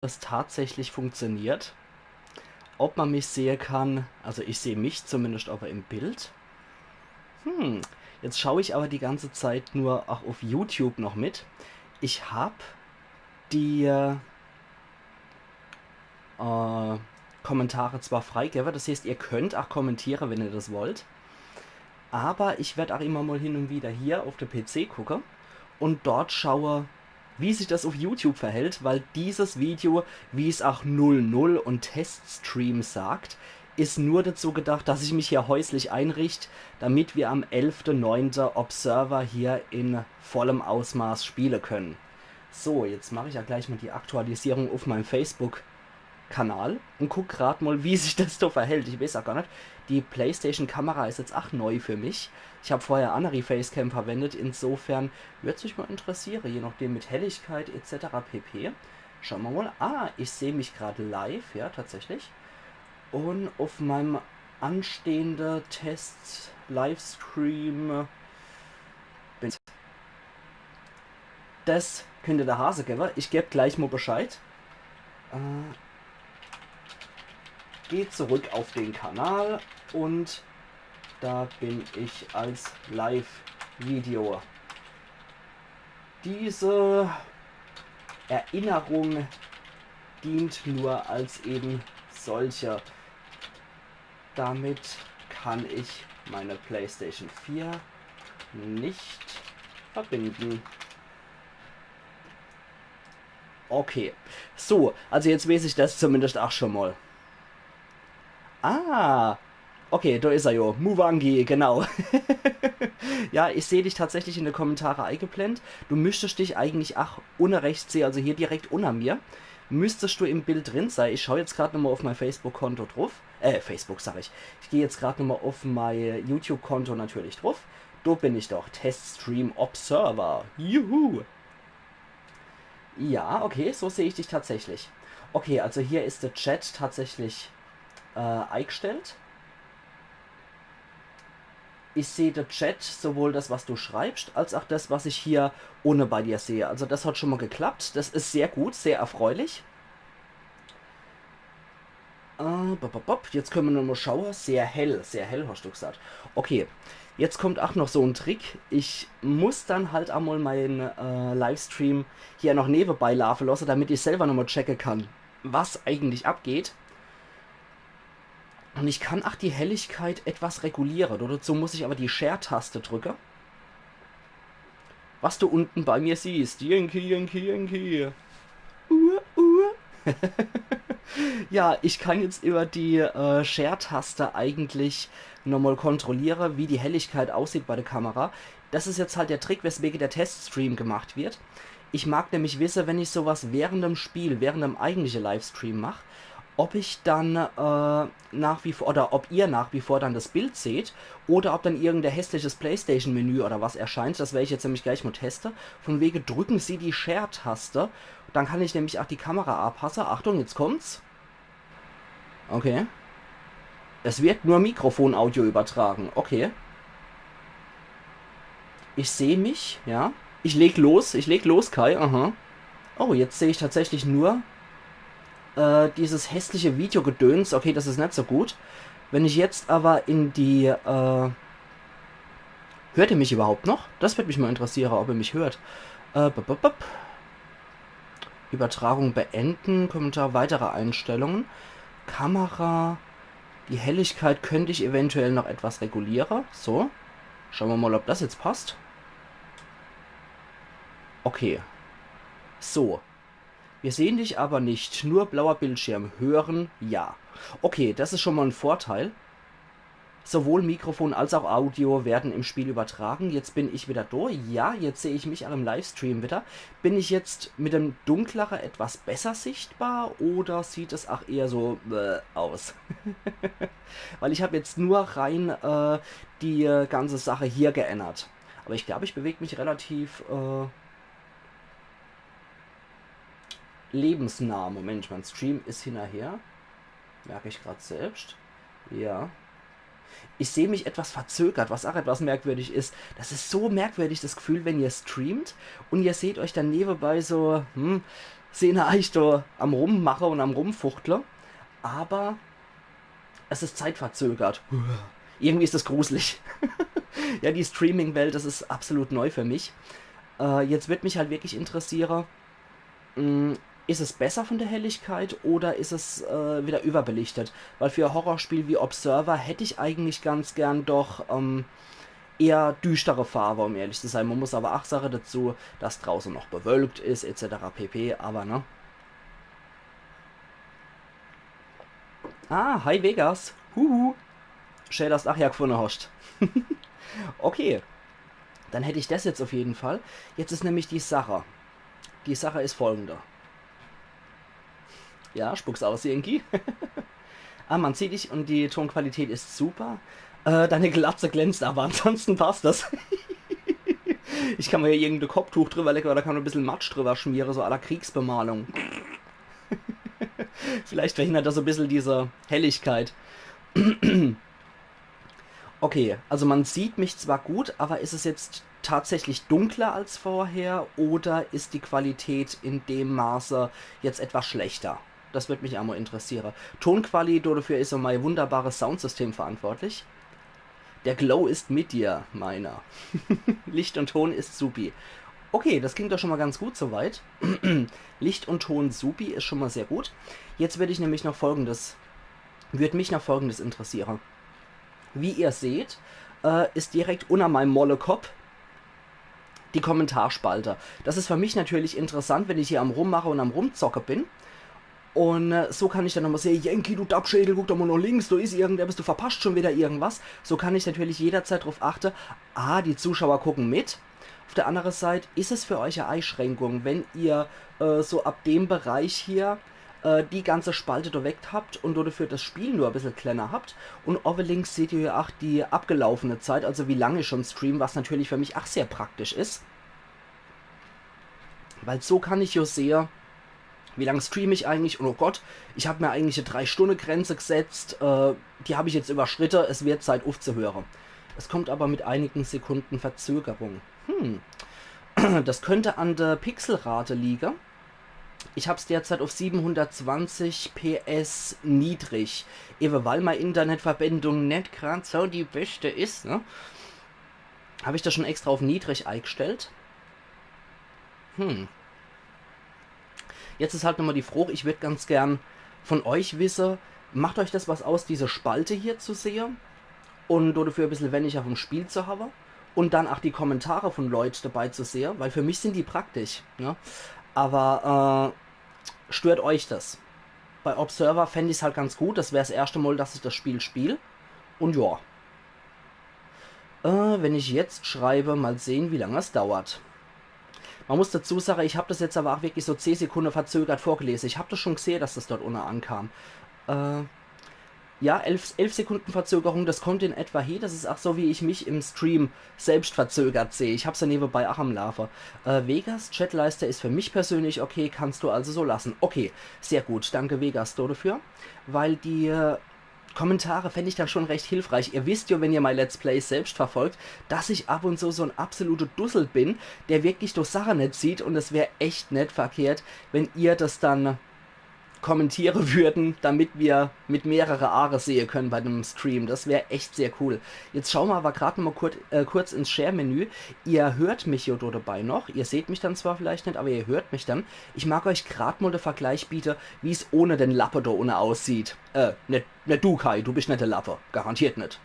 das tatsächlich funktioniert. Ob man mich sehen kann, also ich sehe mich zumindest aber im Bild. Hm, jetzt schaue ich aber die ganze Zeit nur auch auf YouTube noch mit. Ich habe die Kommentare zwar freigegeben, das heißt, ihr könnt auch kommentieren, wenn ihr das wollt. Aber ich werde auch immer mal hin und wieder hier auf der PC gucken und dort schaue, wie sich das auf YouTube verhält, weil dieses Video, wie es auch 00 und Teststream sagt, ist nur dazu gedacht, dass ich mich hier häuslich einrichte, damit wir am 11.09. Observer hier in vollem Ausmaß spielen können. So, jetzt mache ich ja gleich mal die Aktualisierung auf meinem Facebook-Kanal und guck gerade mal, wie sich das so verhält. Ich weiß auch gar nicht. Die PlayStation-Kamera ist jetzt auch neu für mich. Ich habe vorher andere Facecam verwendet, insofern würde es mich mal interessieren, je nachdem mit Helligkeit etc. pp. Schauen wir mal. Ah, ich sehe mich gerade live, ja, tatsächlich. Und auf meinem anstehenden Test-Livestream bin das könnte der Hase geben. Ich gebe gleich mal Bescheid. Äh, Geh zurück auf den Kanal und da bin ich als Live-Video. Diese Erinnerung dient nur als eben solche. Damit kann ich meine PlayStation 4 nicht verbinden. Okay, so, also jetzt weiß ich das zumindest auch schon mal. Ah, okay, da ist er jo. Muwangi, genau. Ja, ich sehe dich tatsächlich in den Kommentaren eingeblendet. Du müsstest dich eigentlich auch unten rechts sehen, also hier direkt unter mir. Müsstest du im Bild drin sein. Ich schaue jetzt gerade nochmal auf mein Facebook-Konto drauf. Facebook sag ich. Ich gehe jetzt gerade nochmal auf mein YouTube-Konto natürlich drauf. Da bin ich doch. Teststream Observer. Juhu. Ja, okay, so sehe ich dich tatsächlich. Okay, also hier ist der Chat tatsächlich eingestellt. Ich sehe den Chat, sowohl das, was du schreibst, als auch das, was ich hier ohne bei dir sehe. Also das hat schon mal geklappt. Das ist sehr gut, sehr erfreulich. Jetzt können wir nur mal schauen. Sehr hell hast du gesagt. Okay, jetzt kommt auch noch so ein Trick. Ich muss dann halt einmal meinen Livestream hier noch nebenbei laufen lassen, damit ich selber nochmal checken kann, was eigentlich abgeht. Und ich kann auch die Helligkeit etwas regulieren. Dazu muss ich aber die Share-Taste drücken. Was du unten bei mir siehst. Yankee. Ja, ich kann jetzt über die Share-Taste eigentlich nochmal kontrollieren, wie die Helligkeit aussieht bei der Kamera. Das ist jetzt halt der Trick, weswegen der Teststream gemacht wird. Ich mag nämlich wissen, wenn ich sowas während dem Spiel, während dem eigentlichen Livestream mache, ob ich dann nach wie vor, oder ob ihr nach wie vor dann das Bild seht, oder ob dann irgendein hässliches PlayStation-Menü oder was erscheint. Das werde ich jetzt nämlich gleich mal testen. Von wegen drücken Sie die Share-Taste. Dann kann ich nämlich auch die Kamera anpassen. Achtung, jetzt kommt's. Okay. Es wird nur Mikrofon-Audio übertragen. Okay. Ich sehe mich, ja. Ich leg los, Kai. Aha. Oh, jetzt sehe ich tatsächlich nur dieses hässliche Videogedöns. Okay, das ist nicht so gut. Wenn ich jetzt aber in die... hört ihr mich überhaupt noch? Das würde mich mal interessieren, ob ihr mich hört. Bup, bup, bup. Übertragung beenden. Kommentar, weitere Einstellungen. Kamera. Die Helligkeit könnte ich eventuell noch etwas regulieren. So. Schauen wir mal, ob das jetzt passt. Okay. So. Wir sehen dich aber nicht. Nur blauer Bildschirm. Hören, ja. Okay, das ist schon mal ein Vorteil. Sowohl Mikrofon als auch Audio werden im Spiel übertragen. Jetzt bin ich wieder da. Ja, jetzt sehe ich mich auch im Livestream wieder. Bin ich jetzt mit dem Dunkleren etwas besser sichtbar oder sieht es auch eher so aus? Weil ich habe jetzt nur rein die ganze Sache hier geändert. Aber ich glaube, ich bewege mich relativ lebensnah. Moment, mein Stream ist hinterher. Merke ich gerade selbst. Ja. Ich sehe mich etwas verzögert, was auch etwas merkwürdig ist. Das ist so merkwürdig, das Gefühl, wenn ihr streamt und ihr seht euch dann nebenbei so, sehen ich da am Rummache und am Rumfuchtle, aber es ist zeitverzögert. Irgendwie ist das gruselig. Ja, die Streaming-Welt, das ist absolut neu für mich. Jetzt wird mich halt wirklich interessieren, ist es besser von der Helligkeit oder ist es wieder überbelichtet? Weil für ein Horrorspiel wie Observer hätte ich eigentlich ganz gern doch eher düstere Farbe, um ehrlich zu sein. Man muss aber auch sagen dazu, dass draußen noch bewölkt ist, etc. pp. Aber ne? Ah, hi Vegas. Huhu. Schön, dass du ja gefunden hast. Okay, dann hätte ich das jetzt auf jeden Fall. Jetzt ist nämlich die Sache. Die Sache ist folgende. Ja, spuck's aus, Yankee. Ah, man sieht dich und die Tonqualität ist super. Deine Glatze glänzt, aber ansonsten passt das. Ich kann mir hier irgendein Kopftuch drüber lecken oder kann ein bisschen Matsch drüber schmieren, so à la Kriegsbemalung. Vielleicht verhindert das so ein bisschen diese Helligkeit. Okay, also man sieht mich zwar gut, aber ist es jetzt tatsächlich dunkler als vorher oder ist die Qualität in dem Maße jetzt etwas schlechter? Das wird mich einmal interessieren. Tonqualität dafür ist so mein wunderbares Soundsystem verantwortlich. Der Glow ist mit dir, meiner. Licht und Ton ist supi. Okay, das klingt doch schon mal ganz gut soweit. Licht und Ton supi ist schon mal sehr gut. Jetzt würde ich nämlich noch folgendes, würde mich noch folgendes interessieren. Wie ihr seht, ist direkt unter meinem Mollekopf die Kommentarspalte. Das ist für mich natürlich interessant, wenn ich hier am Rummache und am Rumzocke bin. Und so kann ich dann nochmal sehen, Yankee, du Dabschädel, guck doch mal nach links, da ist irgendetwas, du verpasst schon wieder irgendwas. So kann ich natürlich jederzeit darauf achten, die Zuschauer gucken mit. Auf der anderen Seite ist es für euch eine Einschränkung, wenn ihr so ab dem Bereich hier die ganze Spalte direkt habt und dafür das Spiel nur ein bisschen kleiner habt. Und oben links seht ihr ja auch die abgelaufene Zeit, also wie lange ich schon stream, was natürlich für mich auch sehr praktisch ist. Weil so kann ich ja sehen, wie lange streame ich eigentlich? Und oh Gott, ich habe mir eigentlich eine 3-Stunden-Grenze gesetzt. Die habe ich jetzt überschritten. Es wird Zeit aufzuhören. Es kommt aber mit einigen Sekunden Verzögerung. Das könnte an der Pixelrate liegen. Ich habe es derzeit auf 720 PS niedrig. Eben weil meine Internetverbindung nicht gerade so die beste ist, ne? Habe ich das schon extra auf niedrig eingestellt. Jetzt ist halt nochmal die Frage, ich würde ganz gern von euch wissen, macht euch das was aus, diese Spalte hier zu sehen? Und dafür ein bisschen weniger vom Spiel zu haben? Und dann auch die Kommentare von Leuten dabei zu sehen, weil für mich sind die praktisch. Ne? Aber stört euch das? Bei Observer fände ich es halt ganz gut, das wäre das erste Mal, dass ich das Spiel spiele. Und ja. Wenn ich jetzt schreibe, mal sehen, wie lange es dauert. Man muss dazu sagen, ich habe das jetzt aber auch wirklich so 10 Sekunden verzögert vorgelesen. Ich habe das schon gesehen, dass das dort unten ankam. Ja, 11 Sekunden Verzögerung, das kommt in etwa hin. Das ist auch so, wie ich mich im Stream selbst verzögert sehe. Ich habe es ja nebenbei auch am Laufen. Vegas, Chatleiste ist für mich persönlich okay, kannst du also so lassen. Okay, sehr gut, danke Vegas dafür. Weil die Kommentare fände ich dann schon recht hilfreich. Ihr wisst ja, wenn ihr mein Let's Play selbst verfolgt, dass ich ab und zu so ein absoluter Dussel bin, der wirklich durch Sachen nicht sieht und es wäre echt nicht verkehrt, wenn ihr das dann kommentieren würden, damit wir mit mehrere Aare sehen können bei dem Stream. Das wäre echt sehr cool. Jetzt schauen wir aber gerade noch mal kurz ins Share-Menü. Ihr hört mich ja dabei noch. Ihr seht mich dann zwar vielleicht nicht, aber ihr hört mich dann. Ich mag euch gerade mal den Vergleich bieten, wie es ohne den Lappe da ohne aussieht. Nicht du, Kai, du bist nicht der Lappe. Garantiert nicht.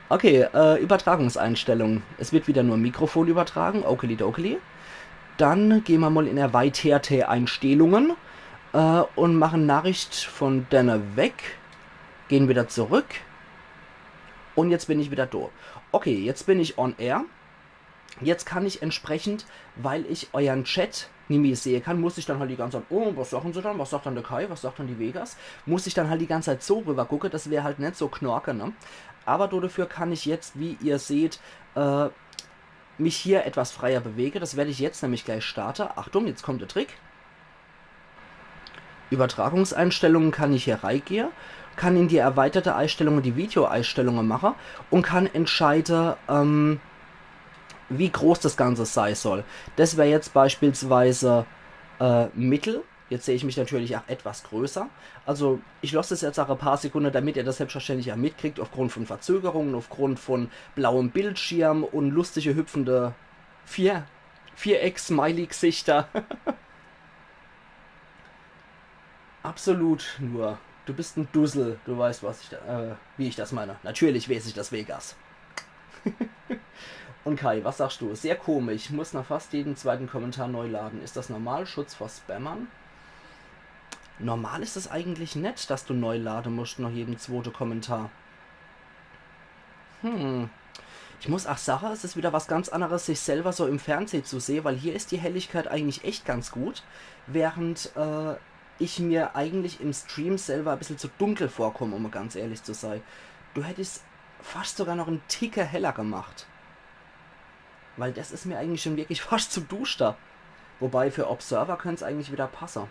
Okay, Übertragungseinstellungen. Es wird wieder nur Mikrofon übertragen. Okeli. Dann gehen wir mal in erweiterte Einstellungen und machen Nachricht von denen weg. Gehen wieder zurück. Und jetzt bin ich wieder da. Okay, jetzt bin ich on air. Jetzt kann ich entsprechend, weil ich euren Chat nicht mehr sehen kann, muss ich dann halt die ganze Zeit, oh, was sagen sie dann? Was sagt dann der Kai? Was sagt dann die Vegas? Muss ich dann halt die ganze Zeit so rüber gucken. Das wäre halt nicht so knorke, ne? Aber dafür kann ich jetzt, wie ihr seht, mich hier etwas freier bewege. Das werde ich jetzt nämlich gleich starten. Achtung, jetzt kommt der Trick. Übertragungseinstellungen kann ich hier reingehen, kann in die erweiterte Einstellungen die Video-Einstellungen machen und kann entscheiden, wie groß das Ganze sein soll. Das wäre jetzt beispielsweise mittel. Jetzt sehe ich mich natürlich auch etwas größer. Also ich lasse es jetzt auch ein paar Sekunden, damit ihr das selbstverständlich auch mitkriegt, aufgrund von Verzögerungen, aufgrund von blauem Bildschirm und lustige hüpfende Vier Viereck-Smiley-Gesichter. Absolut nur. Du bist ein Dussel. Du weißt, wie ich das meine. Natürlich weiß ich das Vegas. Und Kai, was sagst du? Sehr komisch. Ich muss nach fast jedem zweiten Kommentar neu laden. Ist das normal? Schutz vor Spammern? Normal ist es eigentlich nett, dass du neu laden musst nach jedem zweiten Kommentar. Ich muss auch sagen, es ist wieder was ganz anderes, sich selber so im Fernsehen zu sehen, weil hier ist die Helligkeit eigentlich echt ganz gut, während ich mir eigentlich im Stream selber ein bisschen zu dunkel vorkomme, um ganz ehrlich zu sein. Du hättest fast sogar noch einen Ticker heller gemacht. Weil das ist mir eigentlich schon wirklich fast zu duster. Wobei für Observer könnte es eigentlich wieder passen.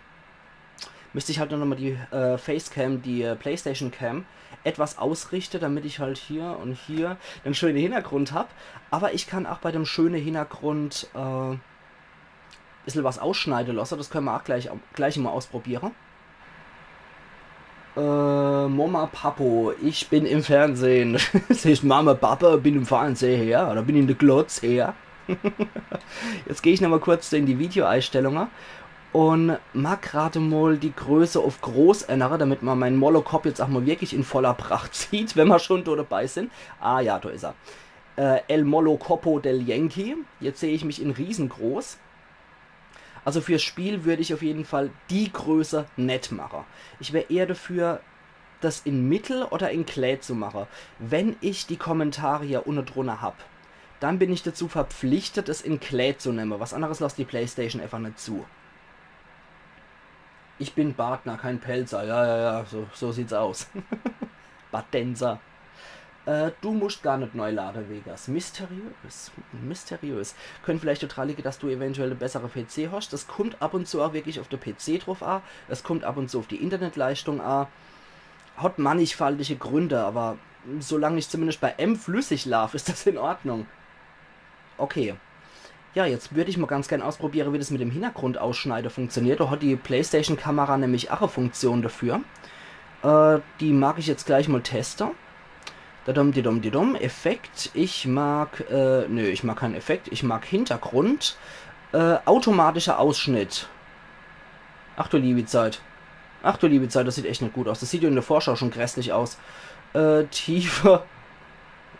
Müsste ich halt nur nochmal die Facecam, die Playstation Cam, etwas ausrichten, damit ich halt hier und hier einen schönen Hintergrund habe. Aber ich kann auch bei dem schönen Hintergrund ein bisschen was ausschneiden lassen. Das können wir auch gleich mal ausprobieren. Mama Papo, ich bin im Fernsehen. Das heißt Mama Papa, bin im Fernsehen her. Oder bin in der Glotz her. Jetzt gehe ich nochmal kurz in die Videoeinstellungen und mag gerade mal die Größe auf groß ändern, damit man meinen Molokop jetzt auch mal wirklich in voller Pracht sieht, wenn wir schon da dabei sind. Ah ja, da ist er. El Molocopo del Yankee. Jetzt sehe ich mich in riesengroß. Also fürs Spiel würde ich auf jeden Fall die Größe nett machen. Ich wäre eher dafür, das in Mittel oder in Kleid zu machen. Wenn ich die Kommentare hier unten drunter habe, dann bin ich dazu verpflichtet, es in Kleid zu nehmen. Was anderes lässt die Playstation einfach nicht zu. Ich bin Partner, kein Pelzer. Ja, so sieht's aus. Badenser. Du musst gar nicht neu laden, Vegas. Mysteriös. Mysteriös. Könnte vielleicht total liegen, dass du eventuell eine bessere PC hast. Das kommt ab und zu auch wirklich auf der PC drauf an. Es kommt ab und zu auf die Internetleistung an. Hat mannigfaltige Gründe, aber solange ich zumindest bei M flüssig laufe, ist das in Ordnung. Okay. Ja, jetzt würde ich mal ganz gern ausprobieren, wie das mit dem Hintergrundausschneider funktioniert. Da hat die PlayStation-Kamera nämlich auch eine Funktion dafür. Die mag ich jetzt gleich mal testen. Effekt. Ich mag, ich mag keinen Effekt. Ich mag Hintergrund. Automatischer Ausschnitt. Ach du liebe Zeit. Ach du liebe Zeit, das sieht echt nicht gut aus. Das sieht ja in der Vorschau schon grässlich aus. Tiefe.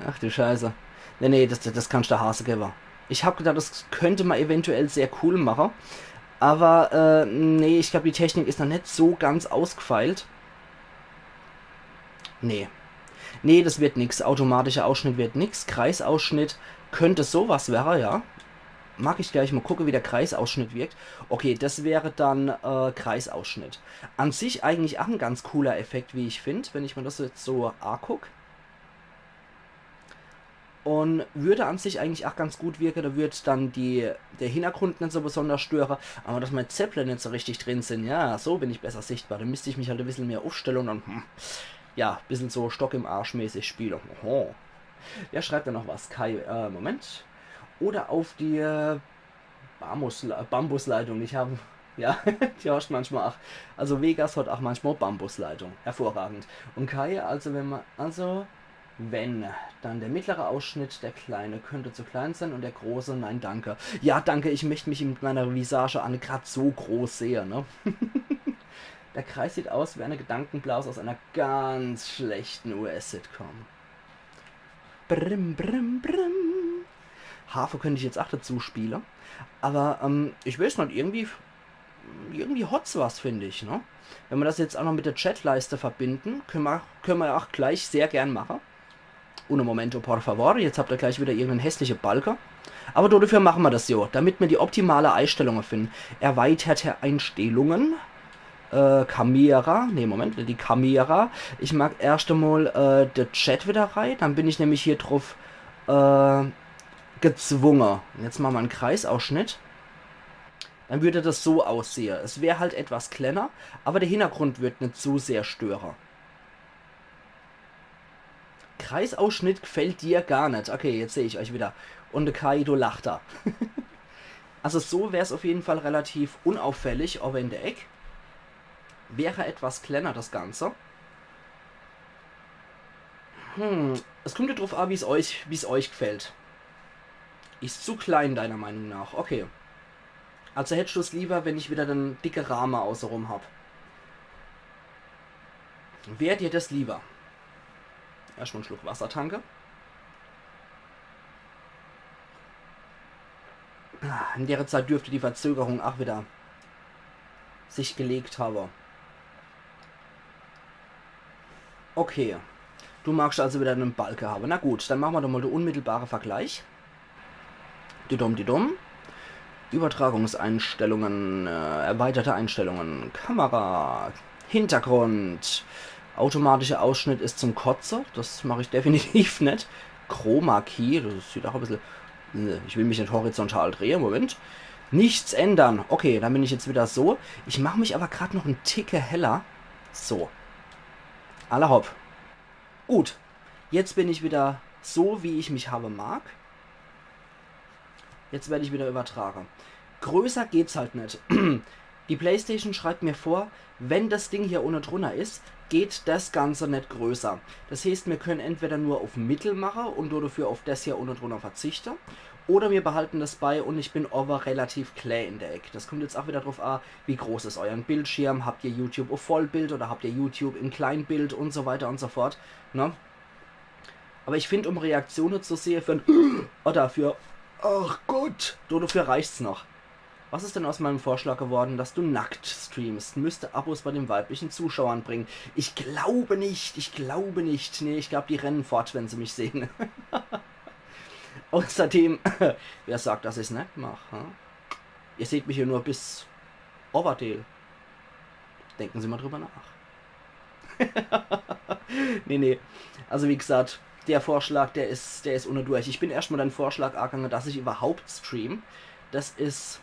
Ach du Scheiße. Nee, das kannst du Hase geben. Ich habe gedacht, das könnte man eventuell sehr cool machen. Aber, nee, ich glaube, die Technik ist noch nicht so ganz ausgefeilt. Nee. Nee, das wird nix. Automatischer Ausschnitt wird nix. Kreisausschnitt könnte sowas wäre, ja. Mag ich gleich mal gucken, wie der Kreisausschnitt wirkt. Okay, das wäre dann Kreisausschnitt. An sich eigentlich auch ein ganz cooler Effekt, wie ich finde, wenn ich mir das jetzt so angucke. Und würde an sich eigentlich auch ganz gut wirken, da wird dann der Hintergrund nicht so besonders stören, aber dass meine Zeppelin nicht so richtig drin sind, ja, so bin ich besser sichtbar. Dann müsste ich mich halt ein bisschen mehr aufstellen und dann, ja, ein bisschen so Stock im Arsch mäßig spielen. Oho. Wer schreibt da noch was? Kai, Moment. Oder auf die Bambusleitung. Ich habe, ja, die hast manchmal auch. Also Vegas hat auch manchmal Bambusleitung. Hervorragend. Und Kai, wenn, dann der mittlere Ausschnitt, der kleine könnte zu klein sein und der große, nein, danke. Ja, danke, ich möchte mich mit meiner Visage an gerade so groß sehen, ne? Der Kreis sieht aus wie eine Gedankenblase aus einer ganz schlechten US-Sitcom. Brim, brim, brim. Harfe könnte ich jetzt auch dazu spielen. Aber, ich weiß nicht, irgendwie hot's was, finde ich, ne? Wenn wir das jetzt auch noch mit der Chatleiste verbinden, können wir auch gleich sehr gern machen. Uno momento, por favor. Jetzt habt ihr gleich wieder irgendeinen hässlichen Balken. Aber dafür machen wir das so, damit wir die optimale Einstellungen finden. Erweiterte Einstellungen. Kamera. Ne, Moment, die Kamera. Ich mag erst einmal der Chat wieder rein. Dann bin ich nämlich hier drauf gezwungen. Jetzt machen wir einen Kreisausschnitt. Dann würde das so aussehen. Es wäre halt etwas kleiner, aber der Hintergrund wird nicht so sehr stören. Kreisausschnitt gefällt dir gar nicht. Okay, jetzt sehe ich euch wieder. und der Kaido lacht da. Also so wäre es auf jeden Fall relativ unauffällig, aber in der Ecke wäre etwas kleiner das Ganze. Es kommt ja drauf an, wie es euch gefällt. Ist zu klein, deiner Meinung nach? Okay. Also hättest du es lieber, wenn ich wieder den dicke Rahmen außenrum habe. Wäre dir das lieber? Erstmal einen Schluck Wasser tanke. In der Zeit dürfte die Verzögerung auch wieder sich gelegt haben. Okay. Du magst also wieder einen Balken haben. Na gut, dann machen wir doch mal den unmittelbaren Vergleich. Die Übertragungseinstellungen, erweiterte Einstellungen, Kamera, Hintergrund, automatischer Ausschnitt ist zum Kotze, das mache ich definitiv nicht. Chroma Key, das sieht auch ein bisschen, ich will mich nicht horizontal drehen, Moment. Nichts ändern, okay, dann bin ich jetzt wieder so. Ich mache mich aber gerade noch einen Ticke heller. So, aller hopp. Gut, jetzt bin ich wieder so, wie ich mich habe mag. Jetzt werde ich wieder übertragen. Größer geht's halt nicht. Die PlayStation schreibt mir vor, wenn das Ding hier unten drunter ist, geht das Ganze nicht größer. Das heißt, wir können entweder nur auf Mittel machen und dafür auf das hier unten drunter verzichten. Oder wir behalten das bei und ich bin over relativ klar in der Ecke. Das kommt jetzt auch wieder drauf an, wie groß ist euer Bildschirm. Habt ihr YouTube auf Vollbild oder habt ihr YouTube in Kleinbild und so weiter und so fort. Ne? Aber ich finde, um Reaktionen zu sehen für ein oder für ach Gott, dafür reicht's noch. Was ist denn aus meinem Vorschlag geworden, dass du nackt streamst? Müsste Abos bei den weiblichen Zuschauern bringen. Ich glaube nicht, Nee, ich glaube, die rennen fort, wenn sie mich sehen. Außerdem, wer sagt, dass ich es nicht mache? Hm? Ihr seht mich hier nur bis Overdale. Denken Sie mal drüber nach. Nee. Also wie gesagt, der Vorschlag, der ist ohne durch. Ich bin erstmal deinen Vorschlag angegangen, dass ich überhaupt stream. Das ist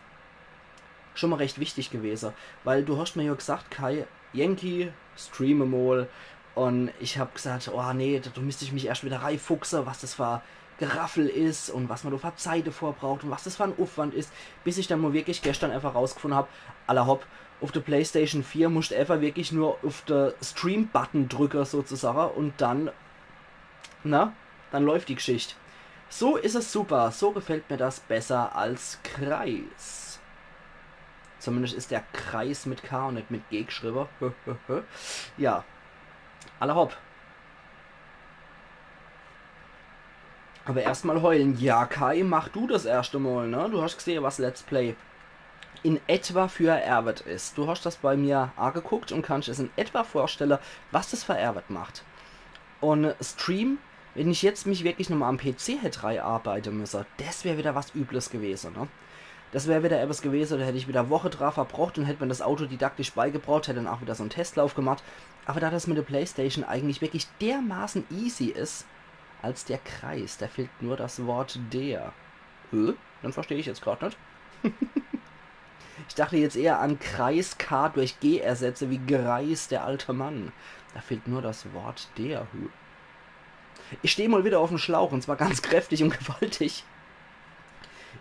schon mal recht wichtig gewesen, weil du hast mir ja gesagt, Kai, Yankee, streame mal, und ich habe gesagt, oh nee, da müsste ich mich erst wieder reinfuchsen, was das für Geraffel ist und was man da für Zeit davor braucht und was das für ein Aufwand ist, bis ich dann mal wirklich gestern einfach rausgefunden habe, aller hopp, auf der PlayStation 4 musst du einfach wirklich nur auf den Stream-Button drücken sozusagen und dann, dann läuft die Geschichte. So ist es super, so gefällt mir das besser als Kreis. Zumindest ist der Kreis mit K und nicht mit G geschrieben. Ja, aller hopp. Aber erstmal heulen. Ja, Kai, mach du das erste Mal, ne? Du hast gesehen, was Let's Play in etwa für Erwert ist. Du hast das bei mir angeguckt und kannst es in etwa vorstellen, was das für Erwert macht. Und Stream, wenn ich jetzt mich wirklich nochmal am PC hätte arbeiten müssen, das wäre wieder was Übles gewesen, ne? Das wäre wieder etwas gewesen, da hätte ich wieder Woche drauf verbraucht und hätte mir das autodidaktisch beigebracht, hätte dann auch wieder so einen Testlauf gemacht. Aber da das mit der PlayStation eigentlich wirklich dermaßen easy ist, als der Kreis, da fehlt nur das Wort der. Dann verstehe ich jetzt gerade nicht. Ich dachte jetzt eher an Kreis K durch G ersetze, wie Greis, der alte Mann. Da fehlt nur das Wort der. Ich stehe mal wieder auf dem Schlauch, und zwar ganz kräftig und gewaltig.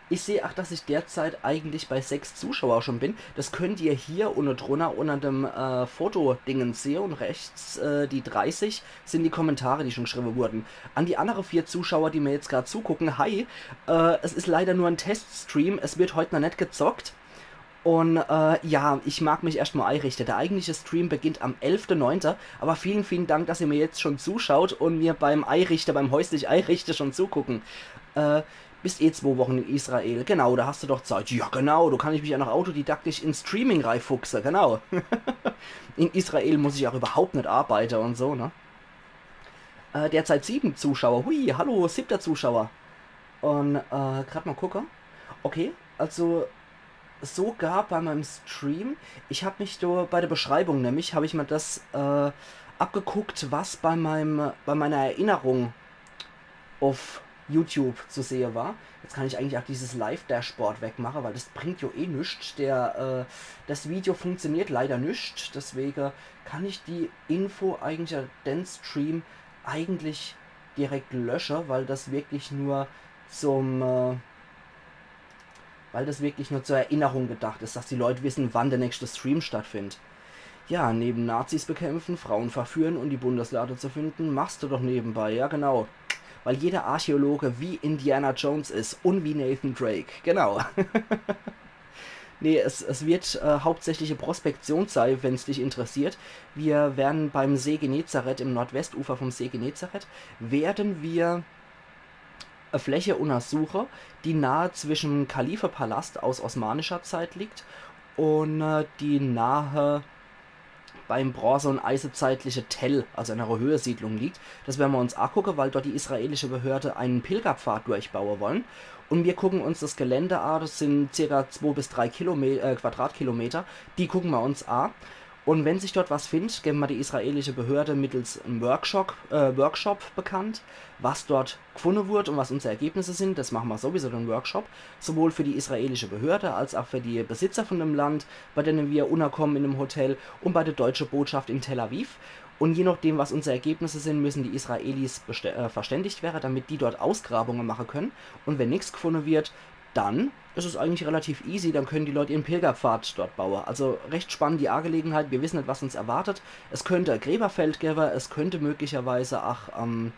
Ich sehe auch, dass ich derzeit eigentlich bei 6 Zuschauer schon bin. Das könnt ihr hier unten drunter unter dem Fotodingen sehen. Und rechts die 30 sind die Kommentare, die schon geschrieben wurden. An die anderen 4 Zuschauer, die mir jetzt gerade zugucken. Hi, es ist leider nur ein Teststream. Es wird heute noch nicht gezockt. Und ja, ich mag mich erstmal einrichten. Der eigentliche Stream beginnt am 11.09. Aber vielen, vielen Dank, dass ihr mir jetzt schon zuschaut und mir beim Einrichten, beim häuslich Einrichten schon zugucken. Bist 2 Wochen in Israel. Genau, da hast du doch Zeit. Ja, genau, da kann ich mich ja noch autodidaktisch in Streaming reinfuchsen. Genau. In Israel muss ich auch überhaupt nicht arbeiten und so, ne? Derzeit 7 Zuschauer. Hui, hallo, 7. Zuschauer. Und gerade mal gucken. Okay, also sogar bei meinem Stream, ich habe mich da bei der Beschreibung nämlich, habe ich mir das abgeguckt, was bei meiner Erinnerung auf YouTube zu sehen war. Jetzt kann ich eigentlich auch dieses Live-Dashboard wegmachen, weil das bringt ja eh nichts. Das Video funktioniert leider nicht, deswegen kann ich die Info eigentlich, den Stream eigentlich direkt löschen, weil das wirklich nur weil das wirklich nur zur Erinnerung gedacht ist, dass die Leute wissen, wann der nächste Stream stattfindet. Ja, neben Nazis bekämpfen, Frauen verführen und die Bundeslade zu finden, machst du doch nebenbei, ja genau. Weil jeder Archäologe wie Indiana Jones ist und wie Nathan Drake, genau. Nee, es wird hauptsächliche Prospektion sein, wenn es dich interessiert. Wir werden beim See Genezareth, im Nordwestufer vom See Genezareth, werden wir eine Fläche untersuchen, die nahe zwischen Khalifa-Palast aus osmanischer Zeit liegt und die nahe beim Bronze- und Eisezeitliche Tell, also einer Höhesiedlung liegt. Das werden wir uns angucken, weil dort die israelische Behörde einen Pilgerpfad durchbauen wollen. Und wir gucken uns das Gelände an, das sind ca. 2 bis 3 Quadratkilometer, die gucken wir uns an. Und wenn sich dort was findet, geben wir die israelische Behörde mittels einem Workshop bekannt, was dort gefunden wurde und was unsere Ergebnisse sind. Das machen wir sowieso den Workshop, sowohl für die israelische Behörde als auch für die Besitzer von dem Land, bei denen wir unterkommen in einem Hotel, und bei der deutschen Botschaft in Tel Aviv. Und je nachdem, was unsere Ergebnisse sind, müssen die Israelis verständigt werden, damit die dort Ausgrabungen machen können. Und wenn nichts gefunden wird, dann ist es eigentlich relativ easy, dann können die Leute ihren Pilgerpfad dort bauen. Also recht spannend die Angelegenheit, wir wissen nicht, was uns erwartet. Es könnte ein Gräberfeld geben, es könnte möglicherweise auch eine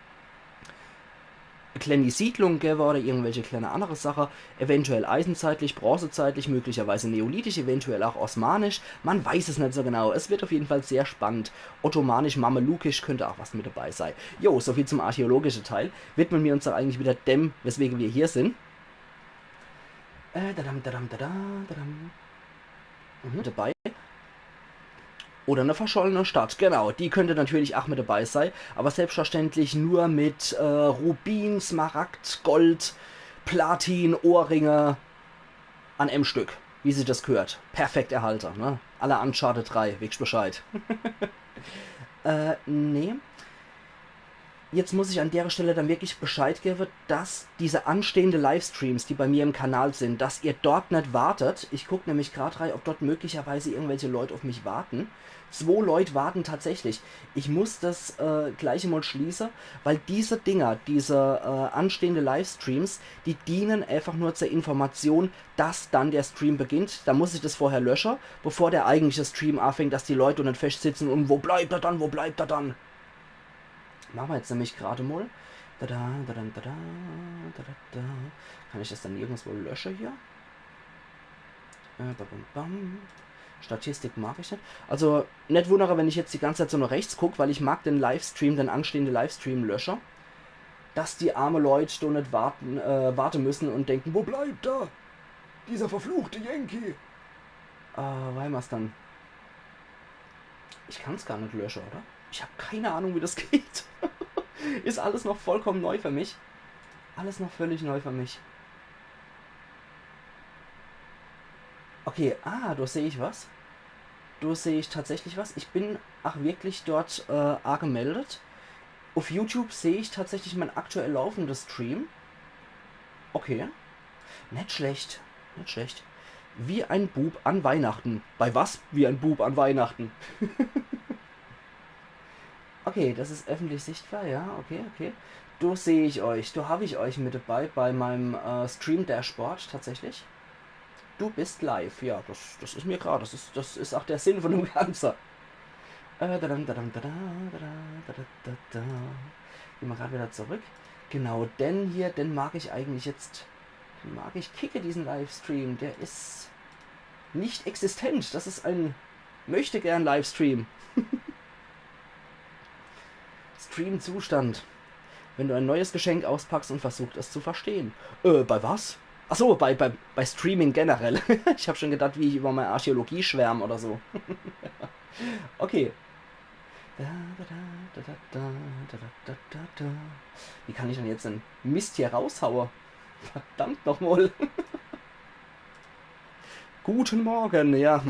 kleine Siedlung geben oder irgendwelche kleine andere Sachen. Eventuell eisenzeitlich, bronzezeitlich, möglicherweise neolithisch, eventuell auch osmanisch. Man weiß es nicht so genau. Es wird auf jeden Fall sehr spannend. Ottomanisch, mamelukisch könnte auch was mit dabei sein. Jo, soviel zum archäologischen Teil. Widmen wir uns doch eigentlich wieder dem, weswegen wir hier sind. Dabei. Oder eine verschollene Stadt, genau. Die könnte natürlich auch mit dabei sein, aber selbstverständlich nur mit Rubin, Smaragd, Gold, Platin, Ohrringe an M-Stück, wie sich das gehört. Perfekt erhalten, ne? Alle Uncharted 3, wegs Bescheid. Nee. Jetzt muss ich an der Stelle dann wirklich Bescheid geben, dass diese anstehende Livestreams, die bei mir im Kanal sind, dass ihr dort nicht wartet. Ich gucke nämlich gerade rein, ob dort möglicherweise irgendwelche Leute auf mich warten. 2 Leute warten tatsächlich. Ich muss das gleich mal schließen, weil diese Dinger, diese anstehende Livestreams, die dienen einfach nur zur Information, dass dann der Stream beginnt. Da muss ich das vorher löschen, bevor der eigentliche Stream anfängt, dass die Leute nicht festsitzen und wo bleibt er dann, wo bleibt er dann? Machen wir jetzt nämlich gerade mal. Kann ich das dann nirgendwo löschen hier? Statistik mag ich nicht. Also, nicht wundere, wenn ich jetzt die ganze Zeit so nach rechts gucke, weil ich mag den Livestream, den anstehenden Livestream löscher. Dass die arme Leute da nicht warten müssen und denken, wo bleibt er? Dieser verfluchte Yankee. Weil man es dann. Ich kann es gar nicht löschen, oder? Ich habe keine Ahnung, wie das geht. Ist alles noch vollkommen neu für mich. Alles noch völlig neu für mich. Okay, da sehe ich was. Da sehe ich tatsächlich was. Ich bin wirklich dort gemeldet. Auf YouTube sehe ich tatsächlich mein aktuell laufendes Stream. Okay. Nicht schlecht. Nicht schlecht. Wie ein Bub an Weihnachten. Bei was? Wie ein Bub an Weihnachten. Okay, das ist öffentlich sichtbar, ja, okay. Da sehe ich euch, da habe ich euch mit dabei bei meinem Stream Dashboard tatsächlich. Du bist live, ja, das ist mir klar, das ist auch der Sinn von dem Ganzen. Gehen wir gerade wieder zurück. Genau, den mag ich eigentlich jetzt, kicke diesen Livestream, der ist nicht existent, das ist ein möchtegern Livestream. Stream-Zustand. Wenn du ein neues Geschenk auspackst und versuchst es zu verstehen. Bei was? Achso, bei Streaming generell. Ich habe schon gedacht, wie ich über meine Archäologie schwärme oder so. Okay. Wie kann ich denn jetzt den Mist hier raushauen? Verdammt nochmal. Guten Morgen, ja.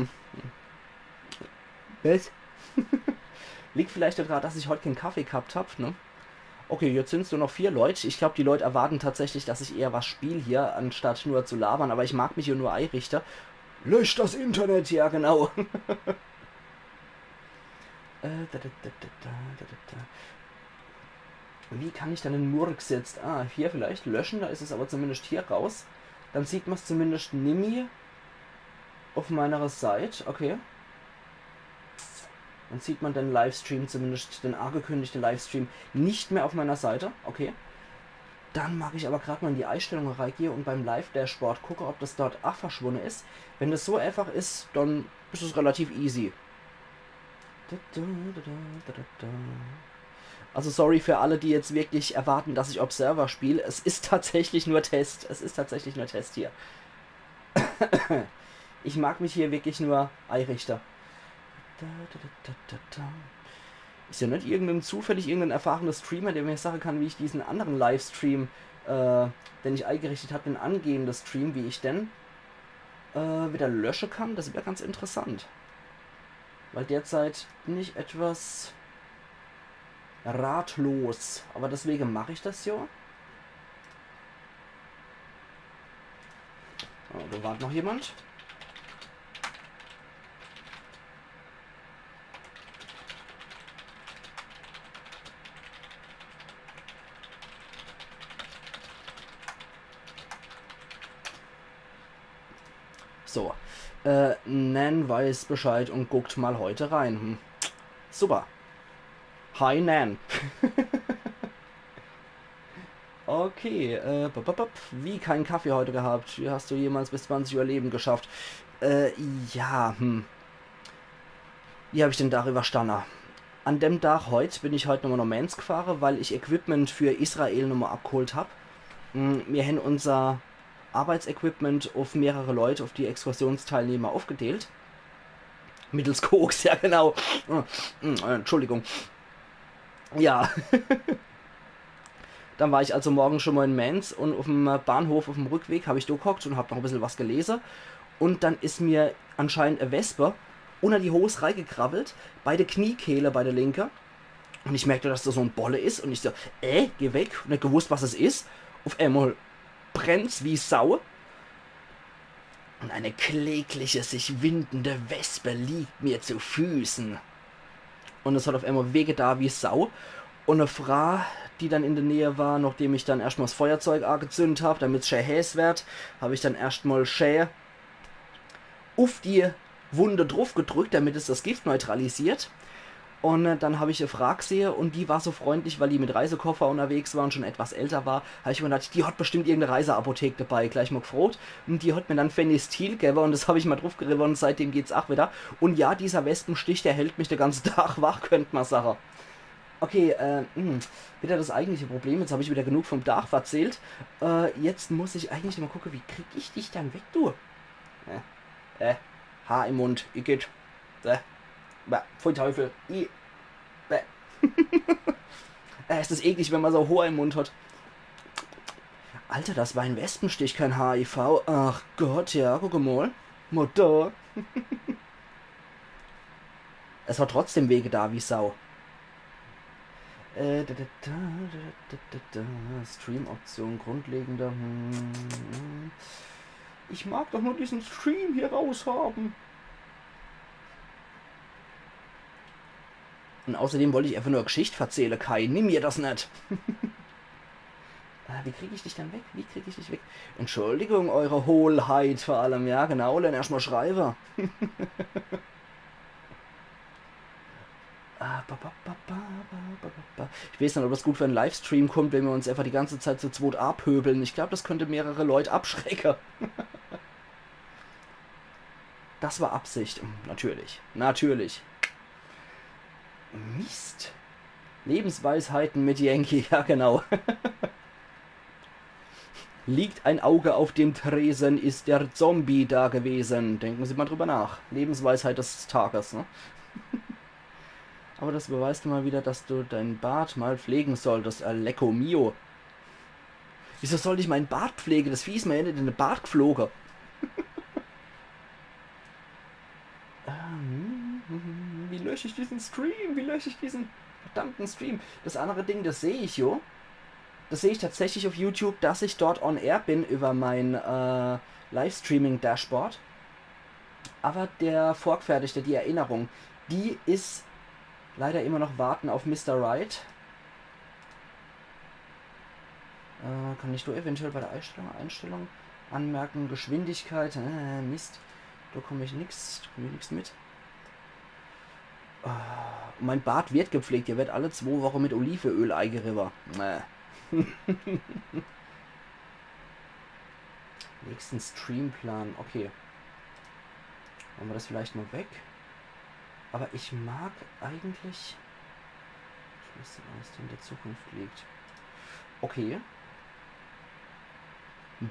Was? Liegt vielleicht daran, dass ich heute keinen Kaffee gehabt habe, ne? Okay, jetzt sind es nur noch 4 Leute. Ich glaube, die Leute erwarten tatsächlich, dass ich eher was spiele hier, anstatt nur zu labern. Aber ich mag mich hier nur einrichten. Löscht das Internet, ja genau. Wie kann ich dann den Murks jetzt... Ah, hier vielleicht löschen, da ist es aber zumindest hier raus. Dann sieht man es zumindest nimmer auf meiner Seite. Okay. Dann sieht man den Livestream, zumindest den angekündigten Livestream, nicht mehr auf meiner Seite. Okay. Dann mag ich aber gerade mal in die Einstellungen reingehen und beim Live-Dashboard gucke, ob das dort auch verschwunden ist. Wenn das so einfach ist, dann ist es relativ easy. Also sorry für alle, die jetzt wirklich erwarten, dass ich Observer spiele. Es ist tatsächlich nur Test. Es ist tatsächlich nur Test hier. Ich mag mich hier wirklich nur einrichten. Ist ja nicht zufällig irgendein erfahrener Streamer, der mir sagen kann, wie ich diesen anderen Livestream, den ich eingerichtet habe, den angehenden Stream, wie ich denn wieder löschen kann. Das wäre ganz interessant. Weil derzeit bin ich etwas ratlos. Aber deswegen mache ich das ja. Oh, da wartet noch jemand. So. Nan weiß Bescheid und guckt mal heute rein. Super. Hi Nan. Okay, wie keinen Kaffee heute gehabt? Wie hast du jemals bis 20 Uhr Leben geschafft? Ja, Wie habe ich den Tag überstanden? An dem Tag heute bin ich heute nochmal nach Mainz gefahren, weil ich Equipment für Israel nochmal abgeholt habe. Wir haben unser Arbeitsequipment auf mehrere Leute, auf die Exkursionsteilnehmer aufgeteilt. Mittels Koks, ja genau. Entschuldigung. Ja. Dann war ich also morgen schon mal in Mainz und auf dem Bahnhof auf dem Rückweg habe ich da gehockt und habe noch ein bisschen was gelesen. Und dann ist mir anscheinend eine Wespe unter die Hose reingekrabbelt, bei der Kniekehle, bei der linke. Und ich merkte, dass da so ein Bolle ist und ich so, geh weg. Und nicht gewusst, was es ist. Auf einmal brennt's wie Sau. Und eine klägliche, sich windende Wespe liegt mir zu Füßen. Und es hat auf einmal Wege da wie Sau. Und eine Frau, die dann in der Nähe war, nachdem ich dann erstmal das Feuerzeug angezündet habe, damit es schön heiß wird, habe ich dann erstmal schön auf die Wunde drauf gedrückt, damit es das Gift neutralisiert. Und dann habe ich eine Frage gesehen und die war so freundlich, weil die mit Reisekoffer unterwegs war und schon etwas älter war. Habe ich mir gedacht, die hat bestimmt irgendeine Reiseapotheke dabei, gleich mal gefroht. Und die hat mir dann Phenestil gegeben und das habe ich mal drauf gerieben und seitdem geht's auch wieder. Und ja, dieser Wespenstich, der hält mich den ganzen Tag wach, könnte man sagen. Okay, wieder das eigentliche Problem. Jetzt habe ich wieder genug vom Dach erzählt. Jetzt muss ich eigentlich mal gucken, wie krieg ich dich dann weg, du? Haar im Mund, ich geht. Voll Teufel. Es ist eklig, wenn man so Haar im Mund hat. Alter, das war ein Wespenstich, kein HIV. Ach Gott, ja, guck mal. Mutter. Es hat trotzdem Wege da wie Sau. Stream-Option grundlegender. Ich mag doch nur diesen Stream hier raus haben. Und außerdem wollte ich einfach nur Geschichte erzählen, Kai. Nimm mir das nicht. Wie kriege ich dich dann weg? Wie kriege ich dich weg? Entschuldigung, eure Hohlheit vor allem. Ja, genau, dann erstmal schreiben. Ich weiß nicht, ob das gut für einen Livestream kommt, wenn wir uns einfach die ganze Zeit zu zweit abpöbeln. Ich glaube, das könnte mehrere Leute abschrecken. Das war Absicht. Natürlich. Natürlich. Mist. Lebensweisheiten mit Yankee. Ja, genau. Liegt ein Auge auf dem Tresen, ist der Zombie da gewesen. Denken Sie mal drüber nach. Lebensweisheit des Tages, ne? Aber das beweist mal wieder, dass du deinen Bart mal pflegen solltest. Lecco mio. Wieso sollte ich meinen Bart pflegen? Das Vieh ist mir ja nicht in den Bart geflogen. Wie lösche ich diesen Stream? Wie lösche ich diesen verdammten Stream? Das andere Ding, das sehe ich, jo. Das sehe ich tatsächlich auf YouTube, dass ich dort on air bin über mein Livestreaming-Dashboard. Aber der vorgefertigte, die Erinnerung, die ist leider immer noch warten auf Mr. Right. Kann ich du eventuell bei der Einstellung anmerken, Geschwindigkeit, Mist, da komme ich nichts mit. Mein Bart wird gepflegt, der wird alle 2 Wochen mit Olivenöl eingerieben. Nächsten Streamplan, okay. Machen wir das vielleicht mal weg. Aber ich mag eigentlich... Ich weiß nicht, was in der Zukunft liegt. Okay.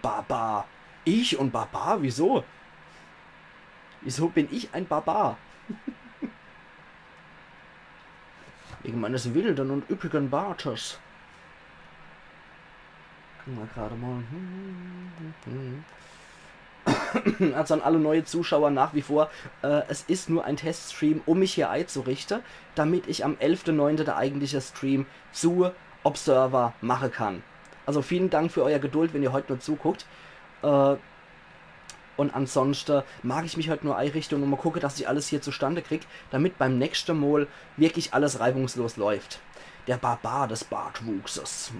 Barbar. Ich und Barbar? Wieso? Wieso bin ich ein Barbar? Wegen meines wilden und üppigen Bartes. Gucken wir gerade mal. Also an alle neue Zuschauer nach wie vor, es ist nur ein Teststream, um mich hier einzurichten, damit ich am 11.09. der eigentliche Stream zu Observer machen kann. Also vielen Dank für euer Geduld, wenn ihr heute nur zuguckt. Und ansonsten mag ich mich heute nur einrichten und mal gucken, dass ich alles hier zustande kriege, damit beim nächsten Mal wirklich alles reibungslos läuft. Der Barbar des Bartwuchses.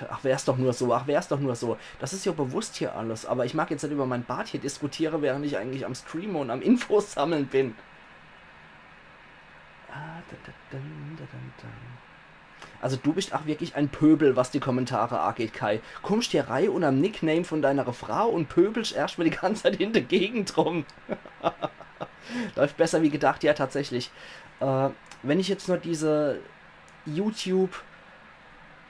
Ach, wär's doch nur so, ach, wär's doch nur so. Das ist ja bewusst hier alles, aber ich mag jetzt nicht über mein Bart hier diskutieren, während ich eigentlich am Streamen und am Infos sammeln bin. Also du bist auch wirklich ein Pöbel, was die Kommentare angeht, Kai. Kommst hier rein unter dem Nickname von deiner Frau und pöbelst erstmal die ganze Zeit in der Gegend rum. Läuft besser wie gedacht, ja tatsächlich. Wenn ich jetzt nur diese YouTube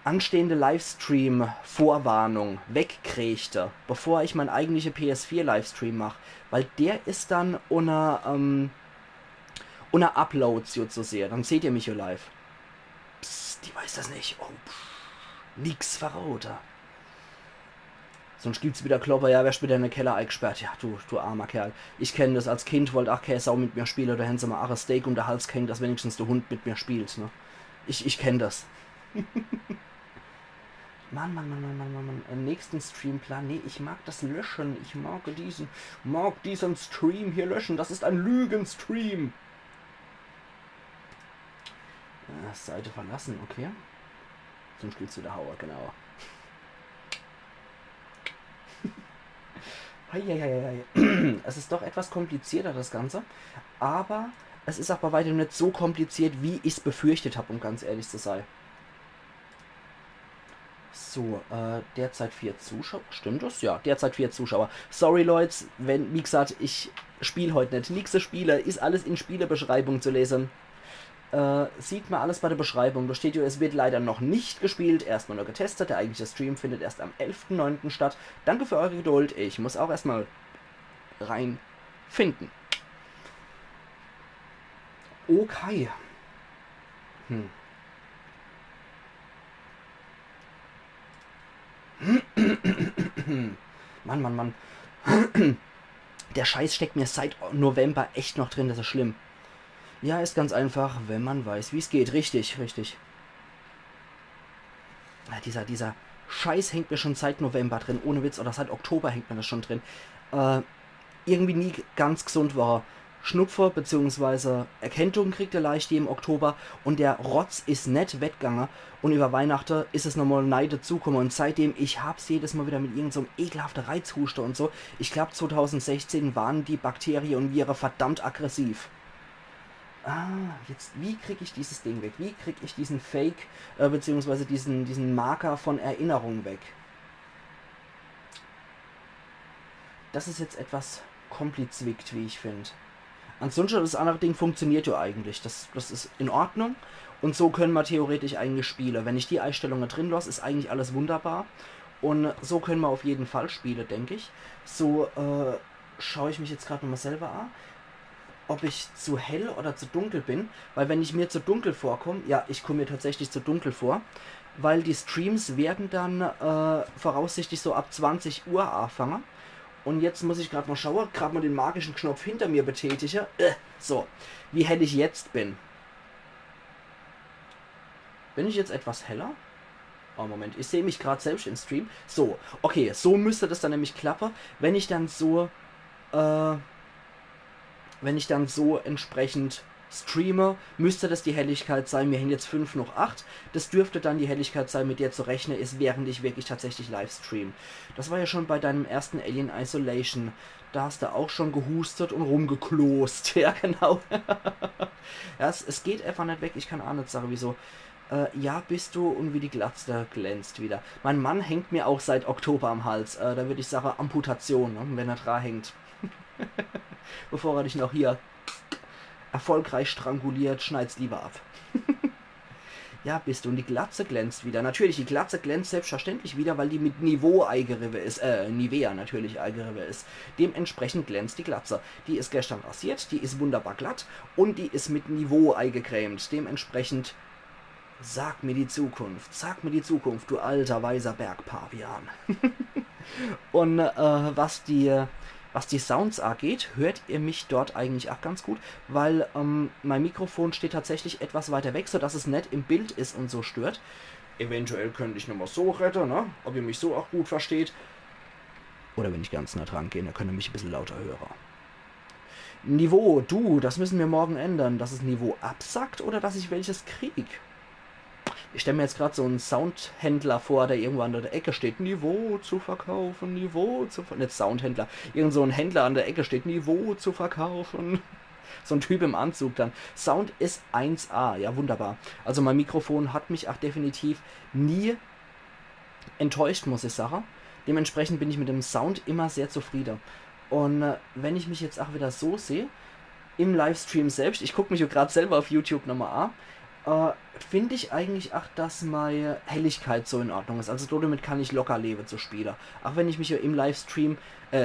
anstehende Livestream-Vorwarnung wegkriegte, bevor ich mein eigentlicher PS4-Livestream mache, weil der ist dann ohne Uploads zu sehen. Dann seht ihr mich hier live. Psst, die weiß das nicht. Oh, nix verraten. Sonst gibt's wieder Klopper, ja, wärst wieder in den Keller eingesperrt. Ja, du armer Kerl. Ich kenne das, als Kind wollte auch keine Sau mit mir spielen, da hätten sie mal auch ein Steak um den Hals gehängt, dass wenigstens der Hund mit mir spielt, ne? Ich kenne das. Mann. Nächsten Streamplan. Nee, ich mag das löschen. Ich mag diesen Stream hier löschen. Das ist ein Lügenstream. Seite verlassen, okay. Sonst spielst du der Hauer, genau. Es ist doch etwas komplizierter, das Ganze. Aber es ist auch bei weitem nicht so kompliziert, wie ich es befürchtet habe, um ganz ehrlich zu sein. So, derzeit 4 Zuschauer. Stimmt das? Ja, derzeit 4 Zuschauer. Sorry, Leute, wenn, wie gesagt, ich spiele heute nicht. Nächste Spiele ist alles in Spielebeschreibung zu lesen. Sieht man alles bei der Beschreibung. Da steht ja, es wird leider noch nicht gespielt, erstmal nur getestet. Der eigentliche Stream findet erst am 11.09. statt. Danke für eure Geduld. Ich muss auch erstmal reinfinden. Okay. Mann. Der Scheiß steckt mir seit November echt noch drin, das ist schlimm. Ja, ist ganz einfach, wenn man weiß, wie es geht. Richtig. Ja, dieser Scheiß hängt mir schon seit November drin, ohne Witz, oder seit Oktober hängt mir das schon drin. Irgendwie nie ganz gesund war. Schnupfer bzw. Erkältung kriegt er leicht im Oktober und der Rotz ist nicht weggegangen und über Weihnachten ist es nochmal neu dazugekommen und seitdem, ich hab's jedes Mal wieder mit irgendeinem so ekelhaften Reizhuster und so. Ich glaube 2016 waren die Bakterien und Viren verdammt aggressiv. Jetzt, wie kriege ich dieses Ding weg? Wie kriege ich diesen Fake, beziehungsweise diesen Marker von Erinnerung weg? Das ist jetzt etwas kompliziert, wie ich finde. Ansonsten, das andere Ding funktioniert ja eigentlich. Das ist in Ordnung. Und so können wir theoretisch eigentlich spielen. Wenn ich die Einstellungen drin lasse, ist eigentlich alles wunderbar. Und so können wir auf jeden Fall spielen, denke ich. So schaue ich mich jetzt gerade nochmal selber an, ob ich zu hell oder zu dunkel bin. Weil wenn ich mir zu dunkel vorkomme, ja, ich komme mir tatsächlich zu dunkel vor, weil die Streams werden dann voraussichtlich so ab 20 Uhr anfangen. Und jetzt muss ich gerade mal schauen, gerade mal den magischen Knopf hinter mir betätige. So, wie hell ich jetzt bin. Bin ich jetzt etwas heller? Oh, Moment, ich sehe mich gerade selbst im Stream. So, okay, so müsste das dann nämlich klappen, wenn ich dann so entsprechend streame, müsste das die Helligkeit sein. Wir haben jetzt 5 noch 8. Das dürfte dann die Helligkeit sein, mit der zu rechnen ist, während ich wirklich tatsächlich live stream. Das war ja schon bei deinem ersten Alien Isolation. Da hast du auch schon gehustet und rumgeklost. Ja, genau. Ja, es geht einfach nicht weg. Ich kann auch nicht sagen, wieso. Ja, bist du und wie die Glatze glänzt wieder. Mein Mann hängt mir auch seit Oktober am Hals. Da würde ich sagen Amputation, ne, wenn er dran hängt. Bevor er dich noch hier erfolgreich stranguliert, schneid's lieber ab. Ja, bist du und die Glatze glänzt wieder. Natürlich, die Glatze glänzt selbstverständlich wieder, weil die mit Niveau eingerive ist. Nivea natürlich eingerive ist. Dementsprechend glänzt die Glatze. Die ist gestern rasiert, die ist wunderbar glatt und die ist mit Niveau eingecremt. Dementsprechend sag mir die Zukunft, du alter weiser Bergpavian. Und was die Sounds angeht, hört ihr mich dort eigentlich auch ganz gut, weil mein Mikrofon steht tatsächlich etwas weiter weg, sodass es nicht im Bild ist und so stört. Eventuell könnte ich nochmal so retten, ne? Ob ihr mich so auch gut versteht. Oder wenn ich ganz nah dran gehe, dann könnt ihr mich ein bisschen lauter hören. Niveau, das müssen wir morgen ändern, dass es Niveau absackt oder dass ich welches krieg. Ich stelle mir jetzt gerade so einen Soundhändler vor, der irgendwo an der Ecke steht, Niveau zu verkaufen, nicht Soundhändler, irgend so ein Händler an der Ecke steht, Niveau zu verkaufen. So ein Typ im Anzug dann. Sound ist 1A, ja wunderbar. Also mein Mikrofon hat mich auch definitiv nie enttäuscht, muss ich sagen. Dementsprechend bin ich mit dem Sound immer sehr zufrieden. Und wenn ich mich jetzt auch wieder so sehe, im Livestream selbst, ich gucke mich ja gerade selber auf YouTube nochmal an, finde ich eigentlich auch, dass meine Helligkeit so in Ordnung ist. Also damit kann ich locker leben zu spielen. Auch wenn ich mich ja im Livestream,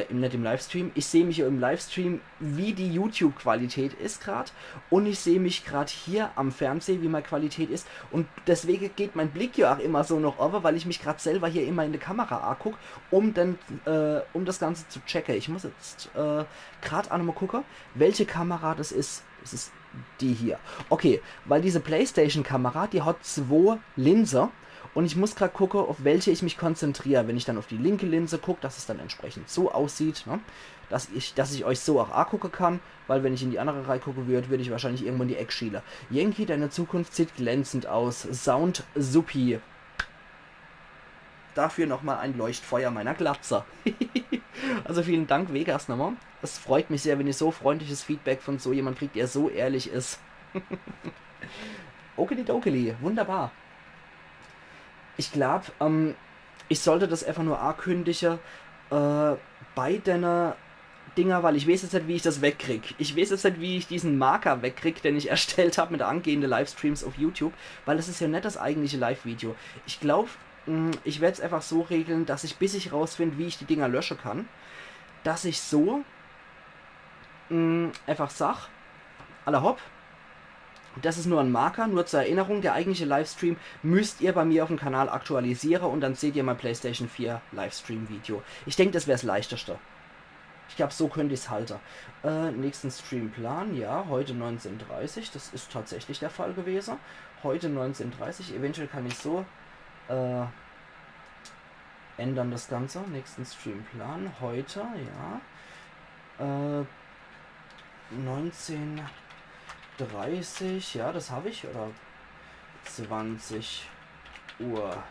nicht im Livestream, ich sehe mich ja im Livestream, wie die YouTube-Qualität ist gerade. Und ich sehe mich gerade hier am Fernsehen, wie meine Qualität ist. Und deswegen geht mein Blick ja auch immer so noch over, weil ich mich gerade selber hier immer in die Kamera angucke, um das Ganze zu checken. Ich muss jetzt gerade auch nochmal gucken, welche Kamera das ist. Das ist die hier. Okay, weil diese PlayStation-Kamera, die hat 2 Linsen und ich muss gerade gucken, auf welche ich mich konzentriere. Wenn ich dann auf die linke Linse gucke, dass es dann entsprechend so aussieht, ne? Dass ich euch so auch angucken kann, weil wenn ich in die andere Reihe gucken würde ich wahrscheinlich irgendwo in die Ecke schielen. Yankee, deine Zukunft sieht glänzend aus. Sound supi. Dafür nochmal ein Leuchtfeuer meiner Glatze. Also vielen Dank, Vegas nochmal. Es freut mich sehr, wenn ihr so freundliches Feedback von so jemand kriegt, der so ehrlich ist. Okelidokeli, wunderbar. Ich glaube, ich sollte das einfach nur ankündigen bei deiner Dinger, weil ich weiß jetzt nicht, wie ich das wegkriege. Ich weiß jetzt nicht, wie ich diesen Marker wegkriege, den ich erstellt habe mit angehenden Livestreams auf YouTube, weil das ist ja nicht das eigentliche Live-Video. Ich glaube, ich werde es einfach so regeln, dass ich, bis ich rausfinde, wie ich die Dinger löschen kann, dass ich so einfach sag, alla hopp, das ist nur ein Marker, nur zur Erinnerung, der eigentliche Livestream müsst ihr bei mir auf dem Kanal aktualisieren und dann seht ihr mein PlayStation 4 Livestream-Video. Ich denke, das wäre das Leichteste. Ich glaube, so könnte ich es halten. Nächsten Streamplan, ja, heute 19:30, das ist tatsächlich der Fall gewesen. Heute 19:30, eventuell kann ich so ändern das Ganze. Nächsten Streamplan, heute, ja. 19:30, ja, das habe ich, oder 20:10 Uhr.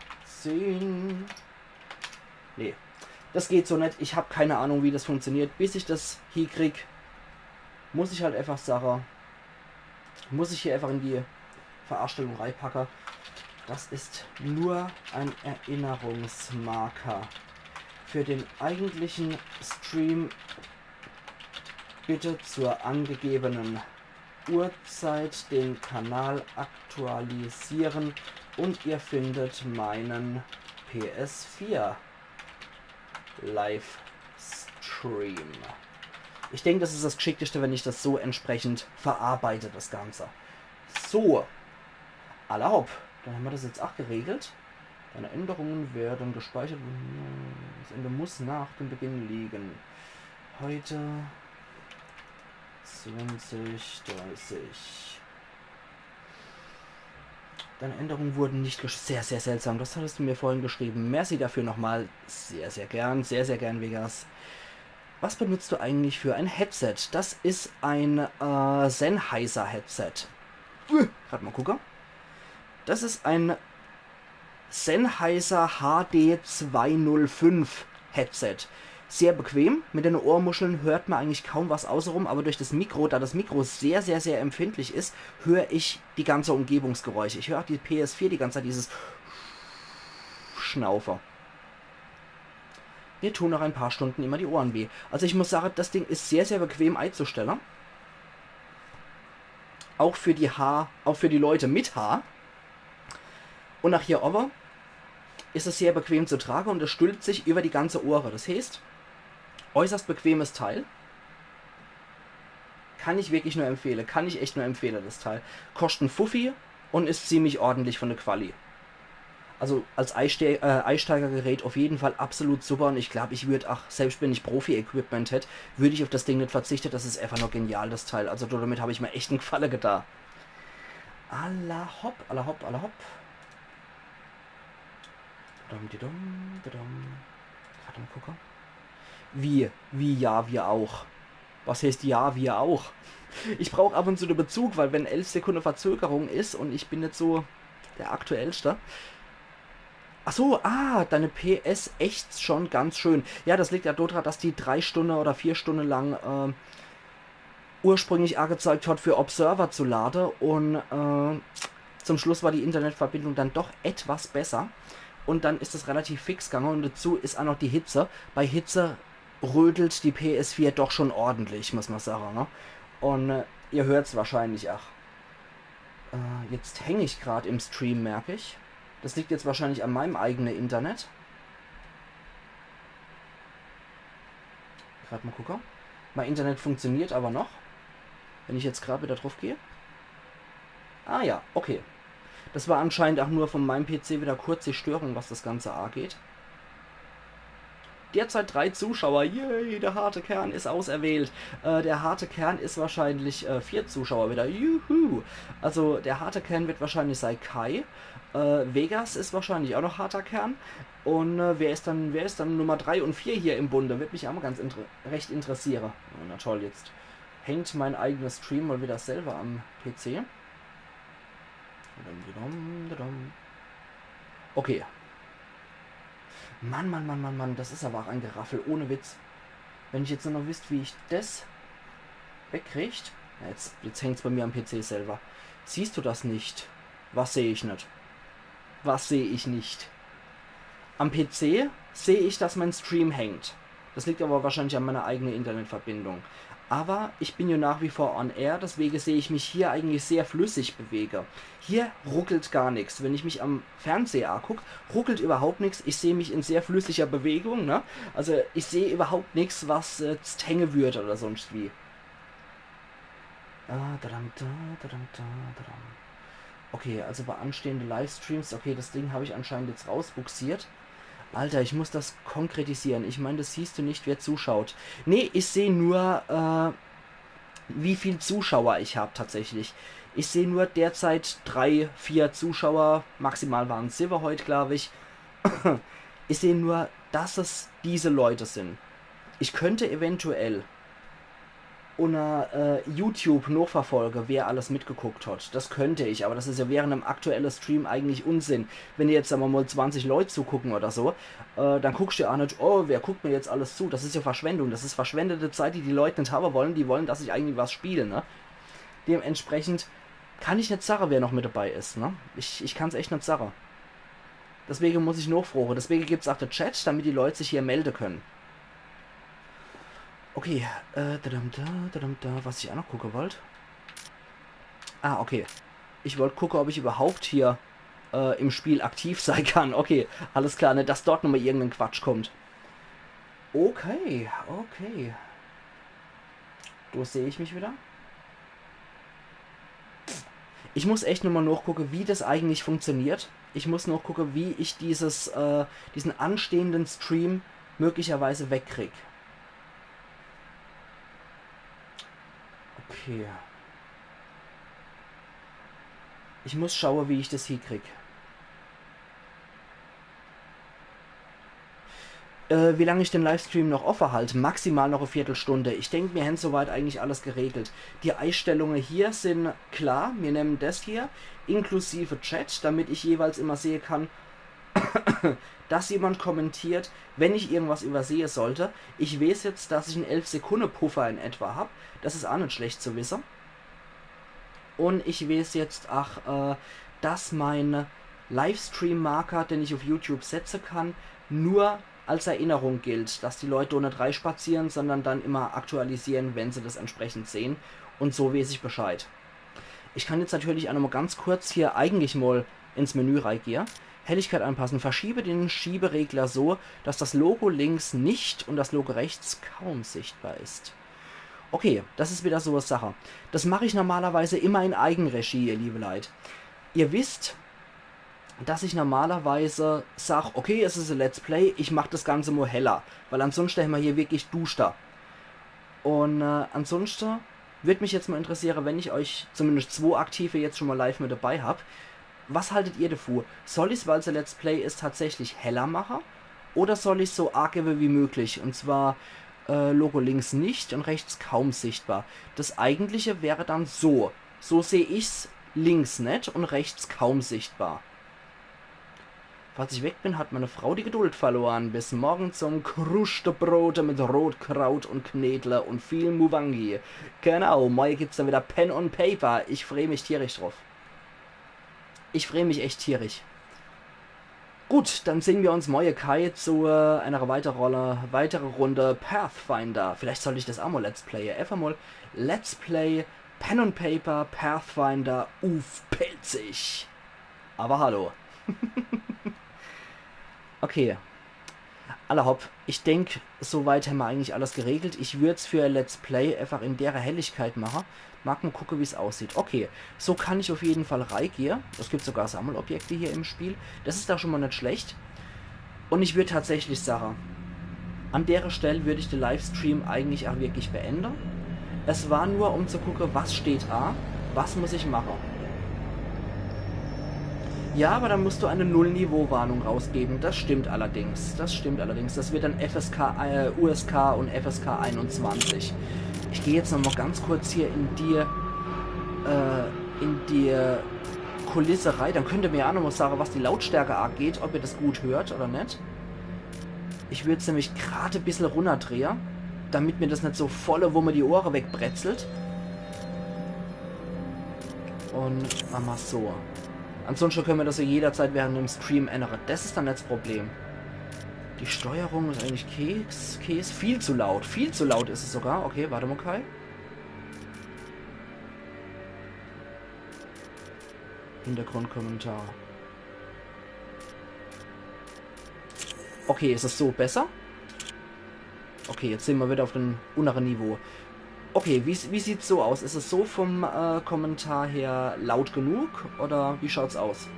Nee, das geht so nicht. Ich habe keine Ahnung, wie das funktioniert. Bis ich das hier krieg, muss ich halt einfach sagen, muss ich hier einfach in die Verarstellung reinpacken. Das ist nur ein Erinnerungsmarker. Für den eigentlichen Stream bitte zur angegebenen Uhrzeit den Kanal aktualisieren und ihr findet meinen PS4 Livestream. Ich denke, das ist das Geschickteste, wenn ich das so entsprechend verarbeite, das Ganze. So, alla hopp. Dann haben wir das jetzt auch geregelt. Deine Änderungen werden gespeichert. Das Ende muss nach dem Beginn liegen. Heute 20:30. Deine Änderungen wurden nicht sehr, sehr seltsam. Das hattest du mir vorhin geschrieben. Merci dafür nochmal. Sehr, sehr gern, Vegas. Was benutzt du eigentlich für ein Headset? Das ist ein Sennheiser Headset. Gerade mal gucken. Das ist ein Sennheiser HD205 Headset. Sehr bequem. Mit den Ohrmuscheln hört man eigentlich kaum was außenrum, aber durch das Mikro, da das Mikro sehr, sehr, sehr empfindlich ist, höre ich die ganze Umgebungsgeräusche. Ich höre auch die PS4 die ganze Zeit dieses Schnaufer. Mir tun nach ein paar Stunden immer die Ohren weh. Also ich muss sagen, das Ding ist sehr, sehr bequem einzustellen. Auch für die Leute mit Haar. Und nach hier oben ist es sehr bequem zu tragen und es stülpt sich über die ganze Ohre. Das heißt, äußerst bequemes Teil. Kann ich wirklich nur empfehlen. Kann ich echt nur empfehlen, das Teil. Kostet ein Fuffi und ist ziemlich ordentlich von der Quali. Also als Einsteigergerät auf jeden Fall absolut super und ich glaube, ich würde, selbst wenn ich Profi-Equipment hätte, würde ich auf das Ding nicht verzichten. Das ist einfach nur genial, das Teil. Also damit habe ich mir echt einen Gefallen getan. Alla hopp, alla hopp, alla hopp. Gerade mal gucken. Wie ja, wir auch. Was heißt ja, wir auch? Ich brauche ab und zu den Bezug, weil wenn 11 Sekunden Verzögerung ist und ich bin nicht so der aktuellste. Achso, deine PS echt schon ganz schön. Ja, das liegt ja daran, dass die 3 Stunden oder 4 Stunden lang ursprünglich angezeigt hat, für Observer zu laden und zum Schluss war die Internetverbindung dann doch etwas besser und dann ist es relativ fix gegangen und dazu ist auch noch die Hitze. Bei Hitze rödelt die PS4 doch schon ordentlich, muss man sagen. Ne? Und ihr hört es wahrscheinlich auch. Jetzt hänge ich gerade im Stream, merke ich. Das liegt jetzt wahrscheinlich an meinem eigenen Internet. Gerade mal gucken. Mein Internet funktioniert aber noch. Wenn ich jetzt gerade wieder drauf gehe. Ah ja, okay. Das war anscheinend auch nur von meinem PC wieder kurze Störung, was das Ganze angeht. Derzeit 3 Zuschauer. Yay, der harte Kern ist auserwählt. Der harte Kern ist wahrscheinlich 4 Zuschauer wieder. Juhu. Also der harte Kern wird wahrscheinlich sein Kai. Vegas ist wahrscheinlich auch noch harter Kern. Und wer ist dann Nummer 3 und 4 hier im Bunde? Wird mich auch mal recht interessieren. Oh, na toll, jetzt hängt mein eigenes Stream mal wieder selber am PC. Okay. Mann, das ist aber auch ein Geraffel, ohne Witz. Wenn ich jetzt nur noch wüsste, wie ich das wegkriege. Ja, jetzt hängt es bei mir am PC selber. Siehst du das nicht? Was sehe ich nicht? Was sehe ich nicht? Am PC sehe ich, dass mein Stream hängt. Das liegt aber wahrscheinlich an meiner eigenen Internetverbindung. Aber ich bin ja nach wie vor on air, deswegen sehe ich mich hier eigentlich sehr flüssig bewege. Hier ruckelt gar nichts. Wenn ich mich am Fernseher angucke, ruckelt überhaupt nichts. Ich sehe mich in sehr flüssiger Bewegung. Ne? Also ich sehe überhaupt nichts, was jetzt hängen würde oder sonst wie. Okay, also bei anstehenden Livestreams, okay, das Ding habe ich anscheinend jetzt rausbuxiert. Alter, ich muss das konkretisieren. Ich meine, das siehst du nicht, wer zuschaut. Nee, ich sehe nur, wie viel Zuschauer ich habe tatsächlich. Ich sehe nur derzeit 3, 4 Zuschauer. Maximal waren es 7 heute, glaube ich. Ich sehe nur, dass es diese Leute sind. Ich könnte eventuell unter YouTube noch verfolge, wer alles mitgeguckt hat. Das könnte ich, aber das ist ja während einem aktuellen Stream eigentlich Unsinn. Wenn ihr jetzt sagen wir mal 20 Leute zugucken oder so, dann guckst du ja auch nicht, oh, wer guckt mir jetzt alles zu? Das ist ja Verschwendung. Das ist verschwendete Zeit, die Leute nicht haben wollen. Die wollen, dass ich eigentlich was spiele, ne? Dementsprechend kann ich nicht sagen, wer noch mit dabei ist, ne? Ich kann es echt nicht sagen. Deswegen muss ich nachfragen. Deswegen gibt es auch den Chat, damit die Leute sich hier melden können. Okay, was ich auch noch gucken wollte. Okay. Ich wollte gucken, ob ich überhaupt hier im Spiel aktiv sein kann. Okay, alles klar, ne, dass dort nochmal irgendein Quatsch kommt. Okay. Da sehe ich mich wieder. Ich muss echt nochmal nachgucken, wie das eigentlich funktioniert. Ich muss noch gucken, wie ich diesen anstehenden Stream möglicherweise wegkriege. Okay. Ich muss schauen, wie ich das hier kriege. Wie lange ich den Livestream noch offen halte? Maximal noch eine Viertelstunde. Ich denke, wir haben soweit eigentlich alles geregelt. Die Einstellungen hier sind klar. Wir nehmen das hier, inklusive Chat, damit ich jeweils immer sehen kann, dass jemand kommentiert, wenn ich irgendwas übersehe sollte. Ich weiß jetzt, dass ich einen 11 Sekunden Puffer in etwa habe. Das ist auch nicht schlecht zu wissen. Und ich weiß jetzt auch, dass mein Livestream-Marker, den ich auf YouTube setzen kann, nur als Erinnerung gilt, dass die Leute ohne drei spazieren, sondern dann immer aktualisieren, wenn sie das entsprechend sehen. Und so weiß ich Bescheid. Ich kann jetzt natürlich auch noch mal ganz kurz hier eigentlich mal ins Menü reingehen. Helligkeit anpassen. Verschiebe den Schieberegler so, dass das Logo links nicht und das Logo rechts kaum sichtbar ist. Okay, das ist wieder so eine Sache. Das mache ich normalerweise immer in Eigenregie, ihr liebe Leute. Ihr wisst, dass ich normalerweise sage, okay, es ist ein Let's Play, ich mache das Ganze mal heller, weil ansonsten haben wir hier wirklich Duster. Und ansonsten würde mich jetzt mal interessieren, wenn ich euch zumindest 2 Aktive jetzt schon mal live mit dabei habe, was haltet ihr davor? Soll ich es, weil es ein Let's Play ist, tatsächlich heller machen? Oder soll ich es so arg wie möglich? Und zwar Logo links nicht und rechts kaum sichtbar. Das eigentliche wäre dann so. So sehe ich es links nicht und rechts kaum sichtbar. Falls ich weg bin, hat meine Frau die Geduld verloren. Bis morgen zum Krustebrote mit Rotkraut und Knedle und viel Muwangi. Genau, morgen gibt's dann wieder Pen und Paper. Ich freue mich tierisch drauf. Ich freue mich echt tierisch. Gut, dann sehen wir uns morgen Kai zu einer weitere Runde Pathfinder. Vielleicht sollte ich das auch mal Let's Playen. Einfach mal Let's Play Pen und Paper Pathfinder pelzig. Aber hallo. Okay. Alle hopp. Ich denke, soweit haben wir eigentlich alles geregelt. Ich würde es für Let's Play einfach in der Helligkeit machen. Mag mal gucken, wie es aussieht. Okay, so kann ich auf jeden Fall reingehen. Es gibt sogar Sammelobjekte hier im Spiel. Das ist da schon mal nicht schlecht. Und ich würde tatsächlich sagen, an der Stelle würde ich den Livestream eigentlich auch wirklich beenden. Es war nur, um zu gucken, was steht da, was muss ich machen. Ja, aber dann musst du eine Null-Niveau-Warnung rausgeben. Das stimmt allerdings. Das wird dann FSK, USK und FSK 21. Ich gehe jetzt noch mal ganz kurz hier in die Kulisse rein. Dann könnt ihr mir auch noch mal sagen, was die Lautstärke angeht, ob ihr das gut hört oder nicht. Ich würde es nämlich gerade ein bisschen runterdrehen, damit mir das nicht so volle, wo mir die Ohren wegbrezelt. Und machen wir so. Ansonsten können wir das ja jederzeit während dem Stream ändern. Das ist dann nicht das Problem. Die Steuerung ist eigentlich Käse. Viel zu laut. Viel zu laut ist es sogar. Okay, warte mal, Kai. Hintergrundkommentar. Okay, ist es so besser? Okay, jetzt sind wir wieder auf dem unteren Niveau. Okay, wie sieht es so aus? Ist es so vom Kommentar her laut genug oder wie schaut's aus?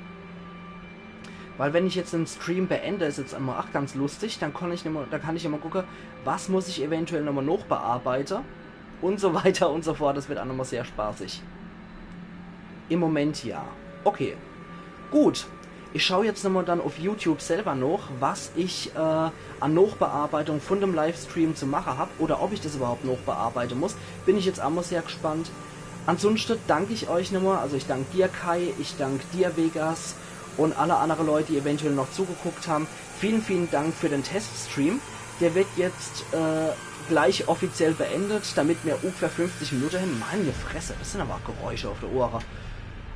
Weil wenn ich jetzt den Stream beende, ist jetzt einmal ganz lustig, dann kann ich immer gucken, was muss ich eventuell nochmal noch bearbeiten und so weiter und so fort. Das wird auch nochmal sehr spaßig. Im Moment ja. Okay, gut. Ich schaue jetzt nochmal dann auf YouTube selber noch, was ich an Nachbearbeitung von dem Livestream zu machen habe oder ob ich das überhaupt noch bearbeiten muss. Bin ich jetzt auch mal sehr gespannt. Ansonsten danke ich euch nochmal, also ich danke dir Kai, ich danke dir Vegas und alle anderen Leute, die eventuell noch zugeguckt haben. Vielen, vielen Dank für den Teststream. Der wird jetzt gleich offiziell beendet, damit wir ungefähr 50 Minuten hin. Meine Fresse, das sind aber auch Geräusche auf der Ohren.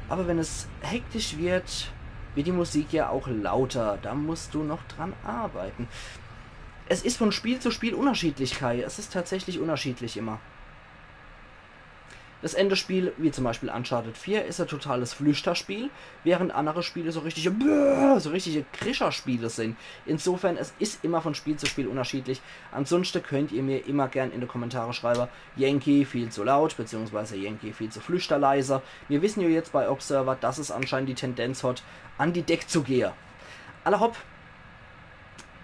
Aber wenn es hektisch wird die Musik ja auch lauter. Da musst du noch dran arbeiten. Es ist von Spiel zu Spiel unterschiedlich, Kai. Es ist tatsächlich unterschiedlich immer. Das Endespiel, wie zum Beispiel Uncharted 4, ist ein totales Flüchterspiel, während andere Spiele so richtige Krischerspiele sind. Insofern, es ist immer von Spiel zu Spiel unterschiedlich. Ansonsten könnt ihr mir immer gern in die Kommentare schreiben, Yankee viel zu laut, beziehungsweise Yankee viel zu flüchterleiser. Wir wissen ja jetzt bei Observer, dass es anscheinend die Tendenz hat, an die Deck zu gehen. Alle hopp.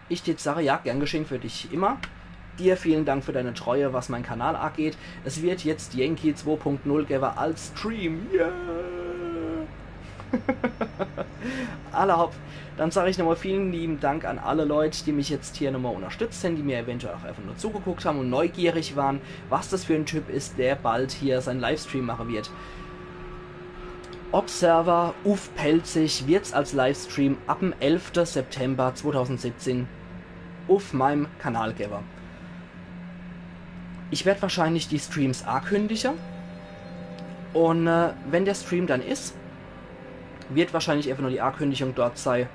Ich jetzt sage, ja, gern geschehen für dich immer. Dir vielen Dank für deine Treue, was mein Kanal angeht. Es wird jetzt Yankee 2.0 geben als Stream. Yeah! Allerhaupt. Dann sage ich nochmal vielen lieben Dank an alle Leute, die mich jetzt hier nochmal unterstützt haben, die mir eventuell auch einfach nur zugeguckt haben und neugierig waren, was das für ein Typ ist, der bald hier seinen Livestream machen wird. Observer Uff Pelzig wird's als Livestream ab dem 11. September 2017 auf meinem Kanal geben. Ich werde wahrscheinlich die Streams ankündigen und wenn der Stream dann ist, wird wahrscheinlich einfach nur die Ankündigung dort sein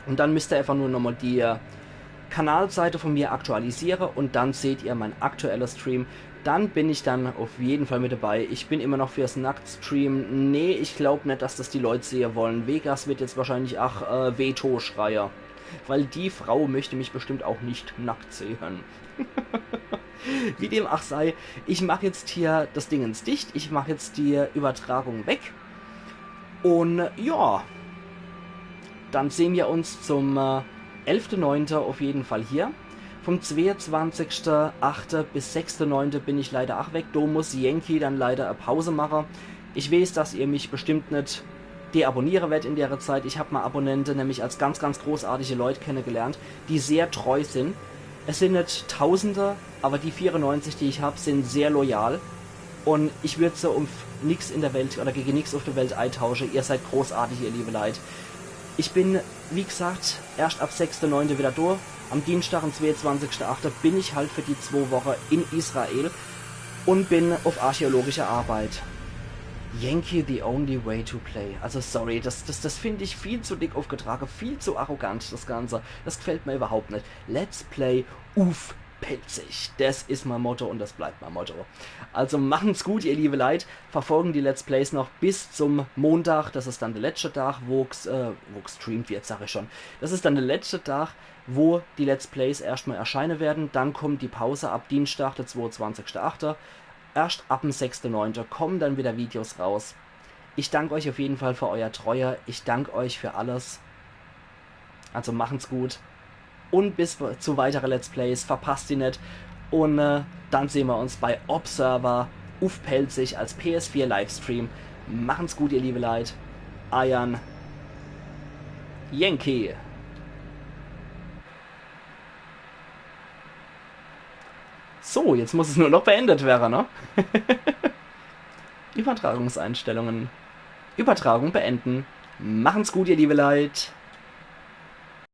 und dann müsst ihr einfach nur nochmal die Kanalseite von mir aktualisieren und dann seht ihr mein aktueller Stream. Dann bin ich dann auf jeden Fall mit dabei. Ich bin immer noch fürs Nacktstream. Nee, ich glaube nicht, dass das die Leute sehen wollen. Vegas wird jetzt wahrscheinlich Veto-Schreier. Weil die Frau möchte mich bestimmt auch nicht nackt sehen. Wie dem auch sei, ich mache jetzt hier das Dingens dicht. Ich mache jetzt die Übertragung weg. Und ja, dann sehen wir uns zum 11.9. auf jeden Fall hier. Vom 22.8. bis 6.9. bin ich leider auch weg. Da muss Yankee dann leider eine Pause machen. Ich weiß, dass ihr mich bestimmt nicht deabonnieren werdet in der Zeit. Ich habe mal Abonnenten nämlich als ganz, ganz großartige Leute kennengelernt, die sehr treu sind. Es sind nicht Tausende, aber die 94, die ich habe, sind sehr loyal. Und ich würde sie um nichts in der Welt oder gegen nichts auf der Welt eintauschen. Ihr seid großartig, ihr liebe Leute. Ich bin, wie gesagt, erst ab 6.9. wieder da. Am Dienstag, am 22.8. bin ich halt für die 2 Wochen in Israel und bin auf archäologischer Arbeit. Yankee the only way to play. Also sorry, das finde ich viel zu dick aufgetragen, viel zu arrogant, das Ganze. Das gefällt mir überhaupt nicht. Let's play Uff Pelzig. Das ist mein Motto und das bleibt mein Motto. Also machen's gut, ihr liebe Leute. Verfolgen die Let's Plays noch bis zum Montag. Das ist dann der letzte Tag, wo gestreamt wird, sage ich schon. Das ist dann der letzte Tag, wo die Let's Plays erstmal erscheinen werden. Dann kommt die Pause ab Dienstag, der 22.8. Erst ab dem 6.9. kommen dann wieder Videos raus. Ich danke euch auf jeden Fall für euer Treue. Ich danke euch für alles. Also machen's gut. Und bis zu weiteren Let's Plays. Verpasst die nicht. Und dann sehen wir uns bei Observer Uff Pelzig als PS4 Livestream. Machen's gut, ihr liebe Leute. Ayan. Yankee. So, jetzt muss es nur noch beendet werden, ne? Übertragungseinstellungen. Übertragung beenden. Machen's gut, ihr liebe Leute.